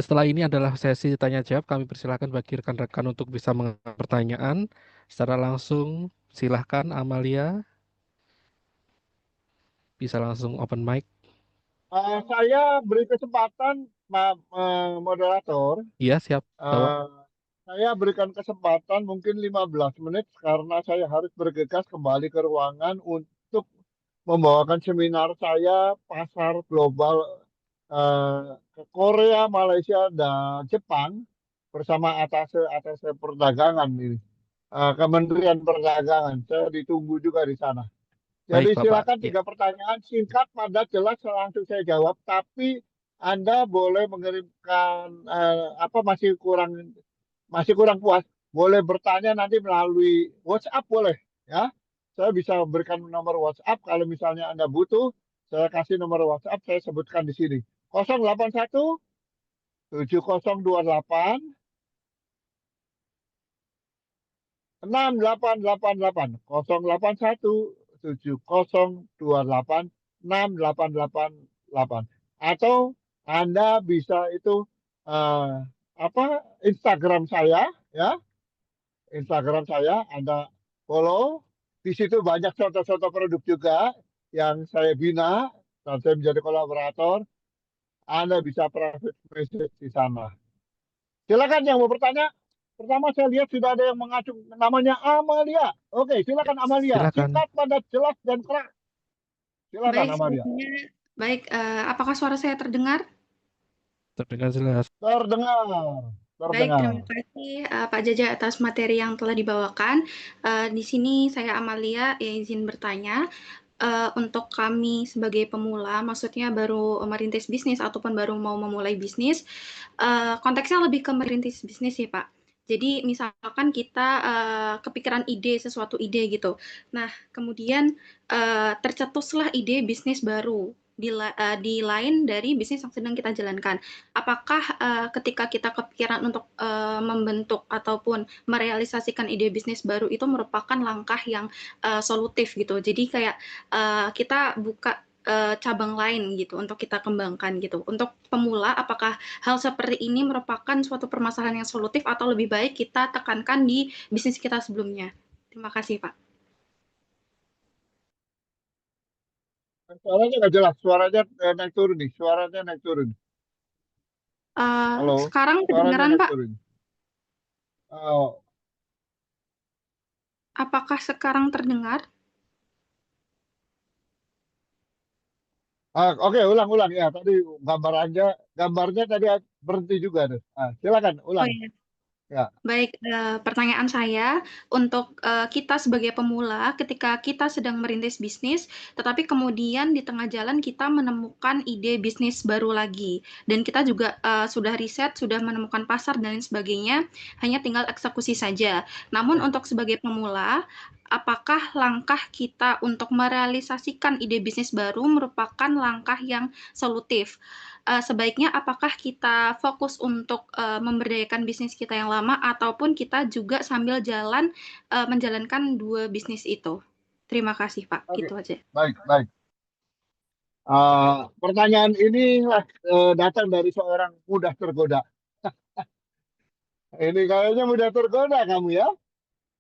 setelah ini adalah sesi tanya jawab. Kami persilahkan bagi rekan-rekan untuk bisa mengangkat pertanyaan secara langsung. Silahkan Amalia, bisa langsung open mic. Saya beri kesempatan, moderator. Iya, siap, Bapak. Saya berikan kesempatan mungkin 15 menit, karena saya harus bergegas kembali ke ruangan untuk membawakan seminar saya pasar global ke Korea, Malaysia, dan Jepang bersama atase perdagangan ini. Kementerian Perdagangan. Saya ditunggu juga di sana. Jadi Baik, Bapak. silakan Ya. 3 pertanyaan singkat, padat, jelas, langsung saya jawab. Tapi Anda boleh mengirimkan masih kurang puas, boleh bertanya nanti melalui WhatsApp, boleh ya. Saya bisa berikan nomor WhatsApp kalau misalnya Anda butuh. Saya kasih nomor WhatsApp, saya sebutkan di sini. 081 7028 6888, 081 7028 6888. Atau Anda bisa itu Instagram saya ya. Instagram saya Anda follow. Di situ banyak contoh-contoh produk juga yang saya bina, dan saya menjadi kolaborator. Anda bisa private message di sana. Silakan yang mau bertanya. Pertama saya lihat sudah ada yang mengacung namanya Amalia. Oke, silakan Amalia. Silakan. Singkat, padat, jelas, dan keras. Silakan Baik, Amalia. sebelumnya, baik, apakah suara saya terdengar? Terdengar jelas. Terdengar. Baik, terima kasih Pak Jaja atas materi yang telah dibawakan. Di sini saya Amalia izin bertanya. Untuk kami sebagai pemula, maksudnya baru merintis bisnis ataupun baru mau memulai bisnis, konteksnya lebih ke merintis bisnis sih Pak. Jadi misalkan kita kepikiran sesuatu ide gitu. Nah, kemudian tercetuslah ide bisnis baru di lain dari bisnis yang sedang kita jalankan. Apakah ketika kita kepikiran untuk membentuk ataupun merealisasikan ide bisnis baru itu merupakan langkah yang solutif gitu. Jadi kayak kita buka cabang lain gitu untuk kita kembangkan gitu. Untuk pemula, apakah hal seperti ini merupakan suatu permasalahan yang solutif atau lebih baik kita tekankan di bisnis kita sebelumnya? Terima kasih, Pak. Suaranya nggak jelas. Suaranya naik turun nih. Suaranya naik turun. Halo. Sekarang Suaranya kedengaran, naik Pak? turun. Apakah sekarang terdengar? Oke, ulang ya. Tadi gambarnya tadi berhenti juga tuh. Silakan Oh ulang. iya. Ya, Baik, pertanyaan saya untuk kita sebagai pemula, ketika kita sedang merintis bisnis, tetapi kemudian di tengah jalan kita menemukan ide bisnis baru lagi, dan kita juga sudah riset, sudah menemukan pasar dan lain sebagainya, hanya tinggal eksekusi saja. Namun untuk sebagai pemula, apakah langkah kita untuk merealisasikan ide bisnis baru merupakan langkah yang solutif? Sebaiknya apakah kita fokus untuk memberdayakan bisnis kita yang lama ataupun kita juga sambil jalan menjalankan dua bisnis itu? Terima kasih, Pak. oke, Gitu aja. baik, baik. Pertanyaan ini datang dari seorang mudah tergoda. Ini kayaknya mudah tergoda kamu ya.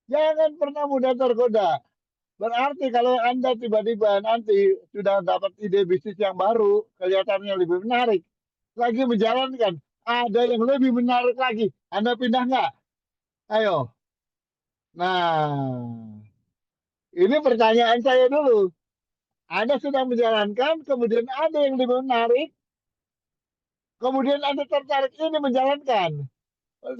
Jangan pernah mudah tergoda. Berarti kalau Anda tiba-tiba nanti sudah dapat ide bisnis yang baru, kelihatannya lebih menarik, lagi menjalankan, ada yang lebih menarik lagi. Anda pindah nggak? Ayo. Nah, ini pertanyaan saya dulu. Anda sedang menjalankan, kemudian ada yang lebih menarik, kemudian Anda tertarik ini menjalankan.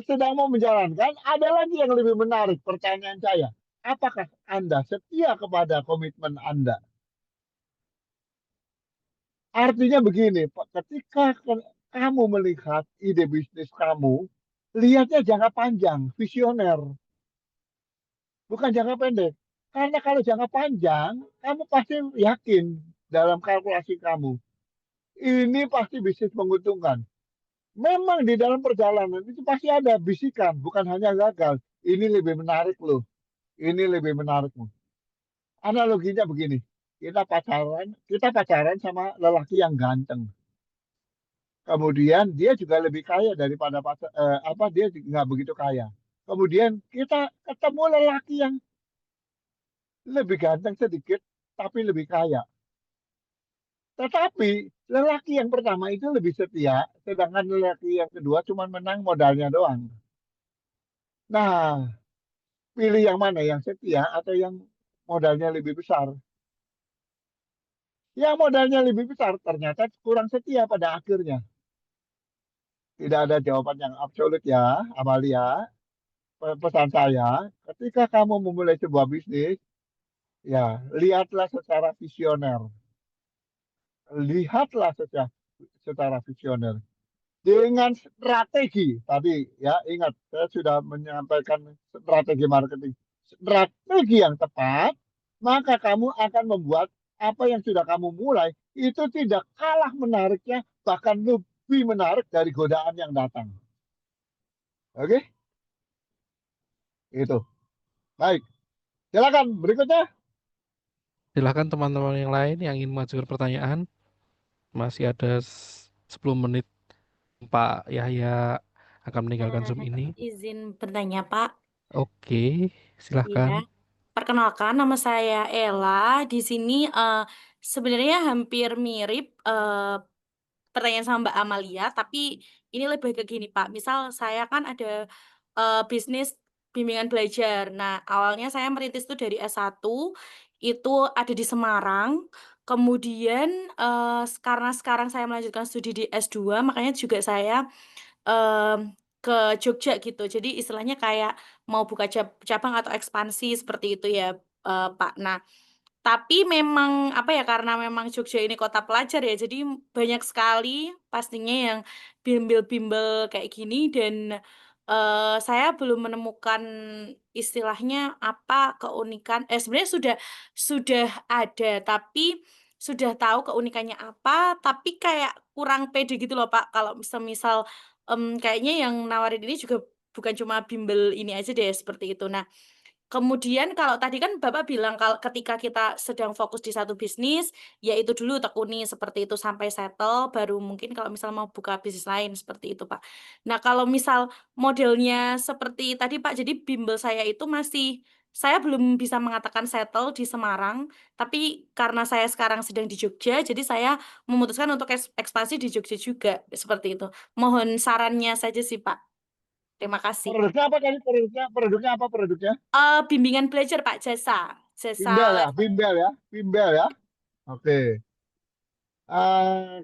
Sedang mau menjalankan, ada lagi yang lebih menarik. Pertanyaan saya, apakah Anda setia kepada komitmen Anda? Artinya begini, Pak, ketika kamu melihat ide bisnis kamu, lihatnya jangka panjang, visioner, bukan jangka pendek. Karena kalau jangka panjang, kamu pasti yakin dalam kalkulasi kamu, ini pasti bisnis menguntungkan. Memang di dalam perjalanan itu pasti ada bisikan, bukan hanya gagal. Ini lebih menarik loh, ini lebih menarik loh. Analoginya begini, kita pacaran sama lelaki yang ganteng. Kemudian dia juga lebih kaya daripada dia nggak begitu kaya. Kemudian kita ketemu lelaki yang lebih ganteng sedikit, tapi lebih kaya. Tetapi lelaki yang pertama itu lebih setia, sedangkan lelaki yang kedua cuma menang modalnya doang. Nah, pilih yang mana? Yang setia atau yang modalnya lebih besar? Yang modalnya lebih besar ternyata kurang setia pada akhirnya. Tidak ada jawaban yang absolut ya, Amalia. Pesan saya, ketika kamu memulai sebuah bisnis, ya lihatlah secara visioner. Lihatlah secara visioner. Dengan strategi, tadi ya ingat, saya sudah menyampaikan strategi marketing. Strategi yang tepat, maka kamu akan membuat apa yang sudah kamu mulai, itu tidak kalah menariknya, bahkan lebih menarik dari godaan yang datang. Oke? Itu. Baik. Silakan berikutnya. Silakan teman-teman yang lain yang ingin mengajukan pertanyaan. Masih ada 10 menit Pak Yahya akan meninggalkan Zoom ini. Izin bertanya, Pak. Oke, Iya. silakan. Perkenalkan, nama saya Ella. Di sini sebenarnya hampir mirip pertanyaan sama Mbak Amalia, tapi ini lebih ke gini, Pak. Misal saya kan ada bisnis bimbingan belajar. Nah, awalnya saya merintis itu dari S1, itu ada di Semarang. Kemudian karena sekarang saya melanjutkan studi di S2, makanya juga saya ke Jogja gitu. Jadi istilahnya kayak mau buka cabang atau ekspansi seperti itu ya, Pak. Nah, tapi memang apa ya, karena memang Jogja ini kota pelajar ya, jadi banyak sekali pastinya yang bimbel-bimbel kayak gini dan saya belum menemukan istilahnya apa keunikan. Sebenarnya sudah ada, tapi sudah tahu keunikannya apa, tapi kayak kurang pede gitu loh Pak. Kalau semisal kayaknya yang nawarin ini juga bukan cuma bimbel ini aja deh seperti itu. Nah, kemudian kalau tadi kan Bapak bilang kalau ketika kita sedang fokus di satu bisnis, ya itu dulu tekuni seperti itu sampai settle, baru mungkin kalau misal mau buka bisnis lain seperti itu, Pak. Nah, kalau misal modelnya seperti tadi, Pak, jadi bimbel saya itu saya belum bisa mengatakan settle di Semarang, tapi karena saya sekarang sedang di Jogja, jadi saya memutuskan untuk ekspansi di Jogja juga, seperti itu. Mohon sarannya saja sih, Pak. Terima kasih. Produknya apa tadi? Produknya apa produknya? Bimbingan belajar Pak, jasa Bimbel ya, level. bimbel ya, bimbel ya. Oke.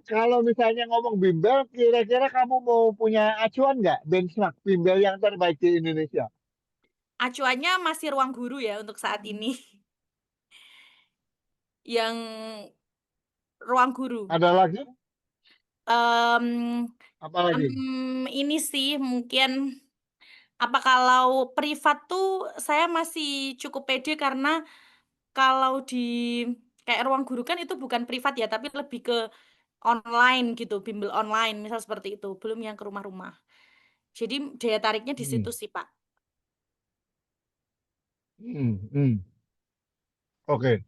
Kalau misalnya ngomong bimbel, kira-kira kamu mau punya acuan nggak benchmark bimbel yang terbaik di Indonesia? Acuannya masih Ruang Guru ya untuk saat ini. Yang Ruang Guru. Ada lagi? Em, Apa lagi? ini sih mungkin apa kalau privat tuh saya masih cukup pede karena kalau di kayak Ruang Guru kan itu bukan privat ya, tapi lebih ke online gitu, bimbel online misal seperti itu, belum yang ke rumah-rumah. Jadi daya tariknya di situ Hmm, sih, Pak. hmm. Oke,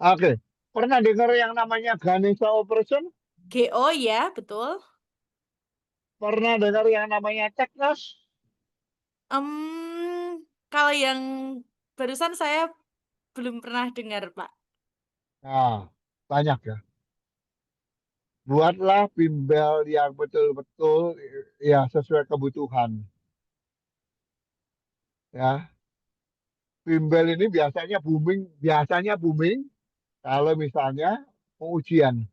oke. Pernah dengar yang namanya Ganesha Operation? GO ya, betul. Pernah dengar yang namanya Teknos? Kalau yang barusan saya belum pernah dengar, Pak. Nah, banyak ya. Buatlah bimbel yang betul-betul ya sesuai kebutuhan. Ya, bimbel ini biasanya booming kalau misalnya mau ujian,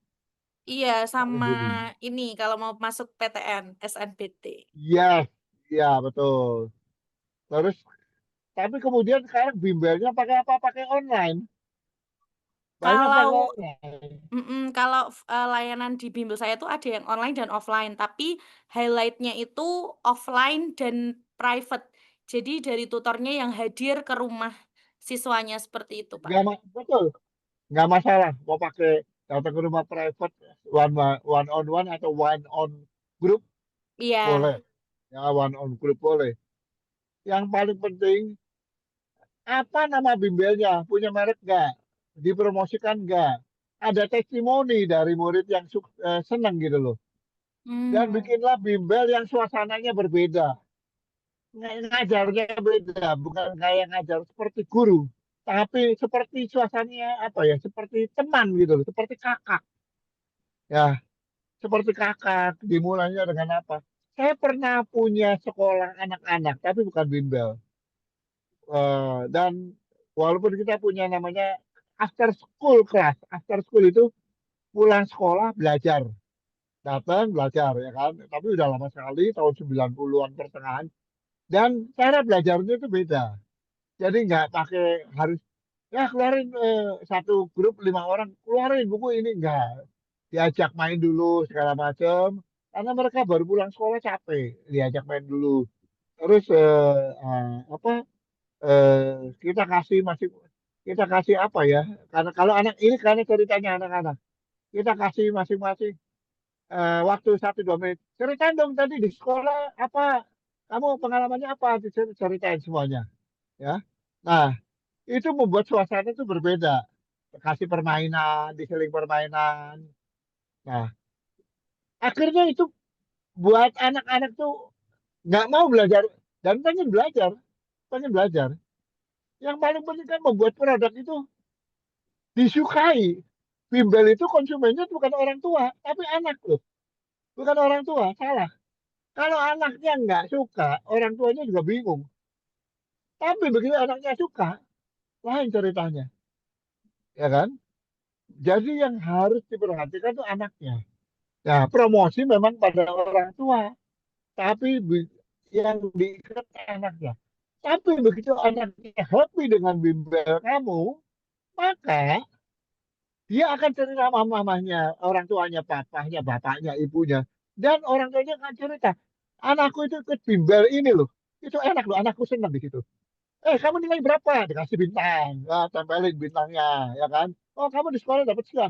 Iya, paling sama booming. ini kalau mau masuk PTN, SNBT. Yes, ya betul. Terus, tapi kemudian sekarang bimbelnya pakai apa? Pakai online. Banyak pakai Kalau online. kalau layanan di bimbel saya tuh ada yang online dan offline, tapi highlight-nya itu offline dan private. Jadi dari tutornya yang hadir ke rumah siswanya seperti itu, Pak. Betul, nggak masalah mau pakai datang ke rumah private one on one atau one on group Iya. boleh. Ya, one on group boleh. Yang paling penting apa nama bimbelnya? Punya merek nggak? Dipromosikan nggak? Ada testimoni dari murid yang senang gitu loh. Dan Hmm. bikinlah bimbel yang suasananya berbeda. Ngajarnya beda, bukan kayak ngajar seperti guru. Tapi seperti suasananya apa ya? Seperti teman gitu loh, seperti kakak. Ya, seperti kakak. Dimulainya dengan apa? Saya pernah punya sekolah anak-anak, tapi bukan bimbel. Dan walaupun kita punya namanya after school class, after school itu pulang sekolah belajar, datang belajar ya kan. Tapi udah lama sekali tahun 90-an pertengahan dan cara belajarnya itu beda. Jadi nggak pakai harus ya keluarin satu grup 5 orang keluarin buku ini enggak, diajak main dulu segala macam karena mereka baru pulang sekolah capek diajak main dulu terus apa kita kasih apa ya karena kalau anak ini karena ceritanya anak-anak kita kasih masing-masing waktu 1-2 menit ceritain dong tadi di sekolah apa kamu pengalamannya apa ceritain semuanya ya. Nah itu membuat suasana itu berbeda kasih permainan diseling permainan. Nah akhirnya itu buat anak-anak tuh nggak mau belajar dan pengen belajar yang paling penting kan membuat produk itu disukai. Bimbel itu konsumennya bukan orang tua, tapi anak loh. Bukan orang tua, salah. Kalau anaknya nggak suka, orang tuanya juga bingung. Tapi begitu anaknya suka, lain ceritanya. Ya kan? Jadi yang harus diperhatikan itu anaknya. Nah, promosi memang pada orang tua, tapi yang diikat anaknya. Tapi begitu anaknya happy dengan bimbel kamu, maka dia akan cerita sama mamanya, orang tuanya, papahnya, bapaknya, ibunya. Dan orang tuanya akan cerita, anakku itu ikut bimbel ini loh. Itu enak loh, anakku senang di situ. Kamu nilai berapa? Dikasih bintang. Tempelin bintangnya, ya kan? Oh, kamu di sekolah dapat sekian.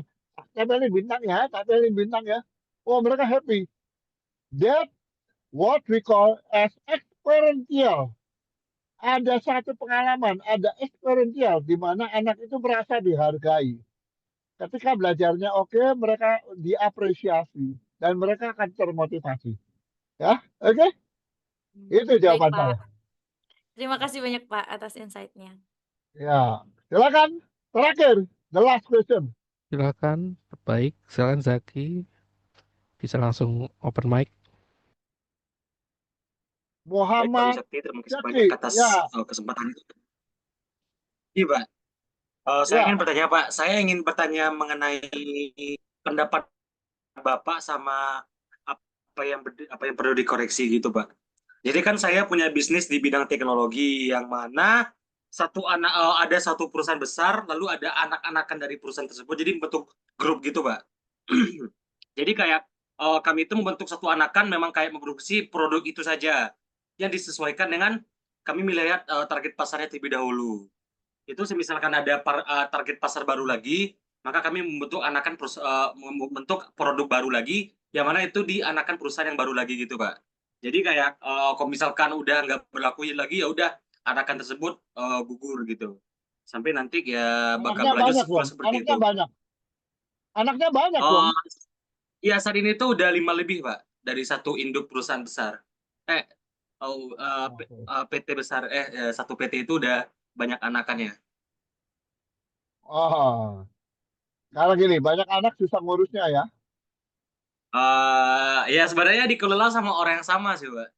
Tempelin bintangnya. Oh, mereka happy. That what we call as experiential. Ada satu pengalaman, ada experiential di mana anak itu merasa dihargai. Ketika belajarnya oke, mereka diapresiasi dan mereka akan termotivasi. Ya, oke? Itu Baik, jawaban Pak. saya. Terima kasih banyak, Pak, atas insight-nya. Ya, silakan. Terakhir, the last question. Silakan. Baik, silakan Zaki. Bisa langsung open mic. Baik, Pak Muhammad Yusakti, terima kasih Zaki. banyak atas Ya, kesempatan itu. Iya, Pak. Saya ya. ingin bertanya, Pak. Saya ingin bertanya mengenai pendapat Bapak sama apa yang perlu dikoreksi gitu, Pak. Jadi kan saya punya bisnis di bidang teknologi yang mana ada satu perusahaan besar, lalu ada anak-anakan dari perusahaan tersebut, jadi bentuk grup gitu, Pak. Jadi kayak kami itu membentuk satu anakan, memang kayak memproduksi produk itu saja yang disesuaikan dengan kami melihat target pasarnya terlebih dahulu. Itu misalkan ada target pasar baru lagi, maka kami membentuk membentuk produk baru lagi, yang mana itu di anakan perusahaan yang baru lagi gitu, Pak. Jadi kayak kalau misalkan udah nggak berlaku lagi, ya udah anakan tersebut gugur gitu. Sampai nanti ya bakal Anaknya berlanjut banyak dong. seperti Anaknya itu. banyak. Anaknya banyak dong. Ya saat ini tuh udah 5 lebih, Pak, dari satu induk perusahaan besar. PT besar, satu PT itu udah banyak anakannya. Oh, karena gini, banyak anak susah ngurusnya ya. Ya sebenarnya dikelola sama orang yang sama sih, Pak.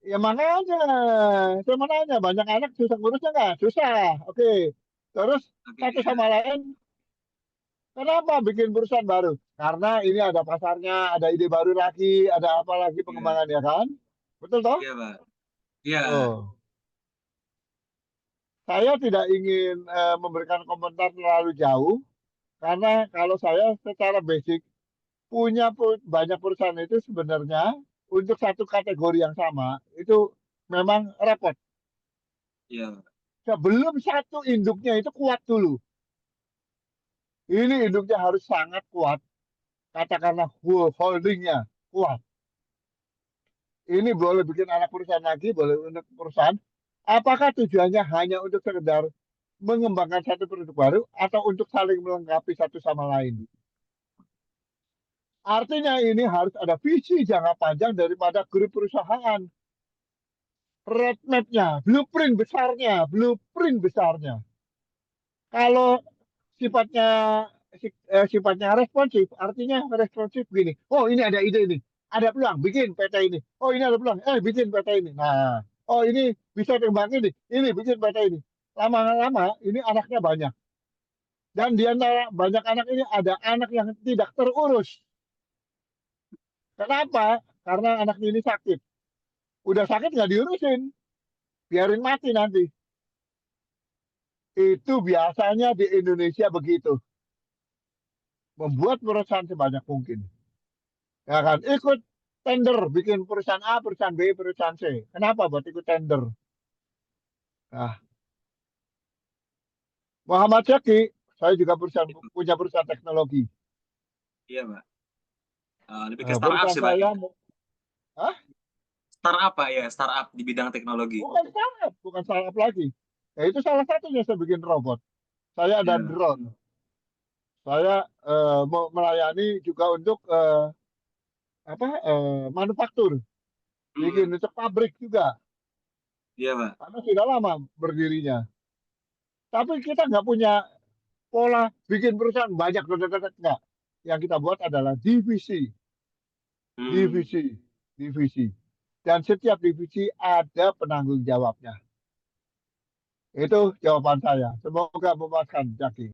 Ya makanya, saya mau nanya, banyak anak susah ngurusnya nggak? Susah. Oke. Terus Oke, satu ya. sama lain, kenapa bikin perusahaan baru? Karena ini ada pasarnya, ada ide baru lagi, ada apa lagi Iya, pengembangannya kan? Betul toh? iya, Pak. Iya, Oh, saya tidak ingin memberikan komentar terlalu jauh, karena kalau saya secara basic banyak perusahaan itu sebenarnya untuk satu kategori yang sama itu memang repot. iya, Pak. Sebelum satu induknya itu kuat dulu. Ini induknya harus sangat kuat. Katakanlah holdingnya kuat. Ini boleh bikin anak perusahaan lagi, boleh untuk perusahaan. Apakah tujuannya hanya untuk sekedar mengembangkan satu produk baru atau untuk saling melengkapi satu sama lain? Artinya ini harus ada visi jangka panjang daripada grup perusahaan. Roadmap-nya, blueprint besarnya. Kalau sifatnya sifatnya responsif, artinya responsif begini. Oh, ini ada ide ini. Ada peluang, bikin PT ini. Oh, ini ada peluang, bikin PT ini. Nah, oh ini bisa tembak ini bikin PT ini. Lama-lama ini anaknya banyak. Dan di antara banyak anak ini ada anak yang tidak terurus. Kenapa? Karena anak ini sakit. Udah sakit nggak diurusin. Biarin mati nanti. Itu biasanya di Indonesia begitu. Membuat perusahaan sebanyak mungkin. Ya kan? Ikut tender, bikin perusahaan A, perusahaan B, perusahaan C. Kenapa buat ikut tender? Nah, Muhammad Syaki, saya juga punya perusahaan teknologi. Iya, Pak. Lebih ke startup Perusahaan sih, Pak. saya, Hah? Startup, Pak, ya, startup di bidang teknologi. Bukan startup lagi. Ya, itu salah satunya saya bikin robot. Saya ada Iya. drone. Saya mau melayani juga untuk manufaktur, bikin untuk pabrik juga. Iya, Pak. Karena sudah lama berdirinya. Tapi kita nggak punya pola bikin perusahaan banyak, enggak. Yang kita buat adalah divisi, divisi. Dan setiap divisi ada penanggung jawabnya. Itu jawaban saya. Semoga memuaskan, Jaki.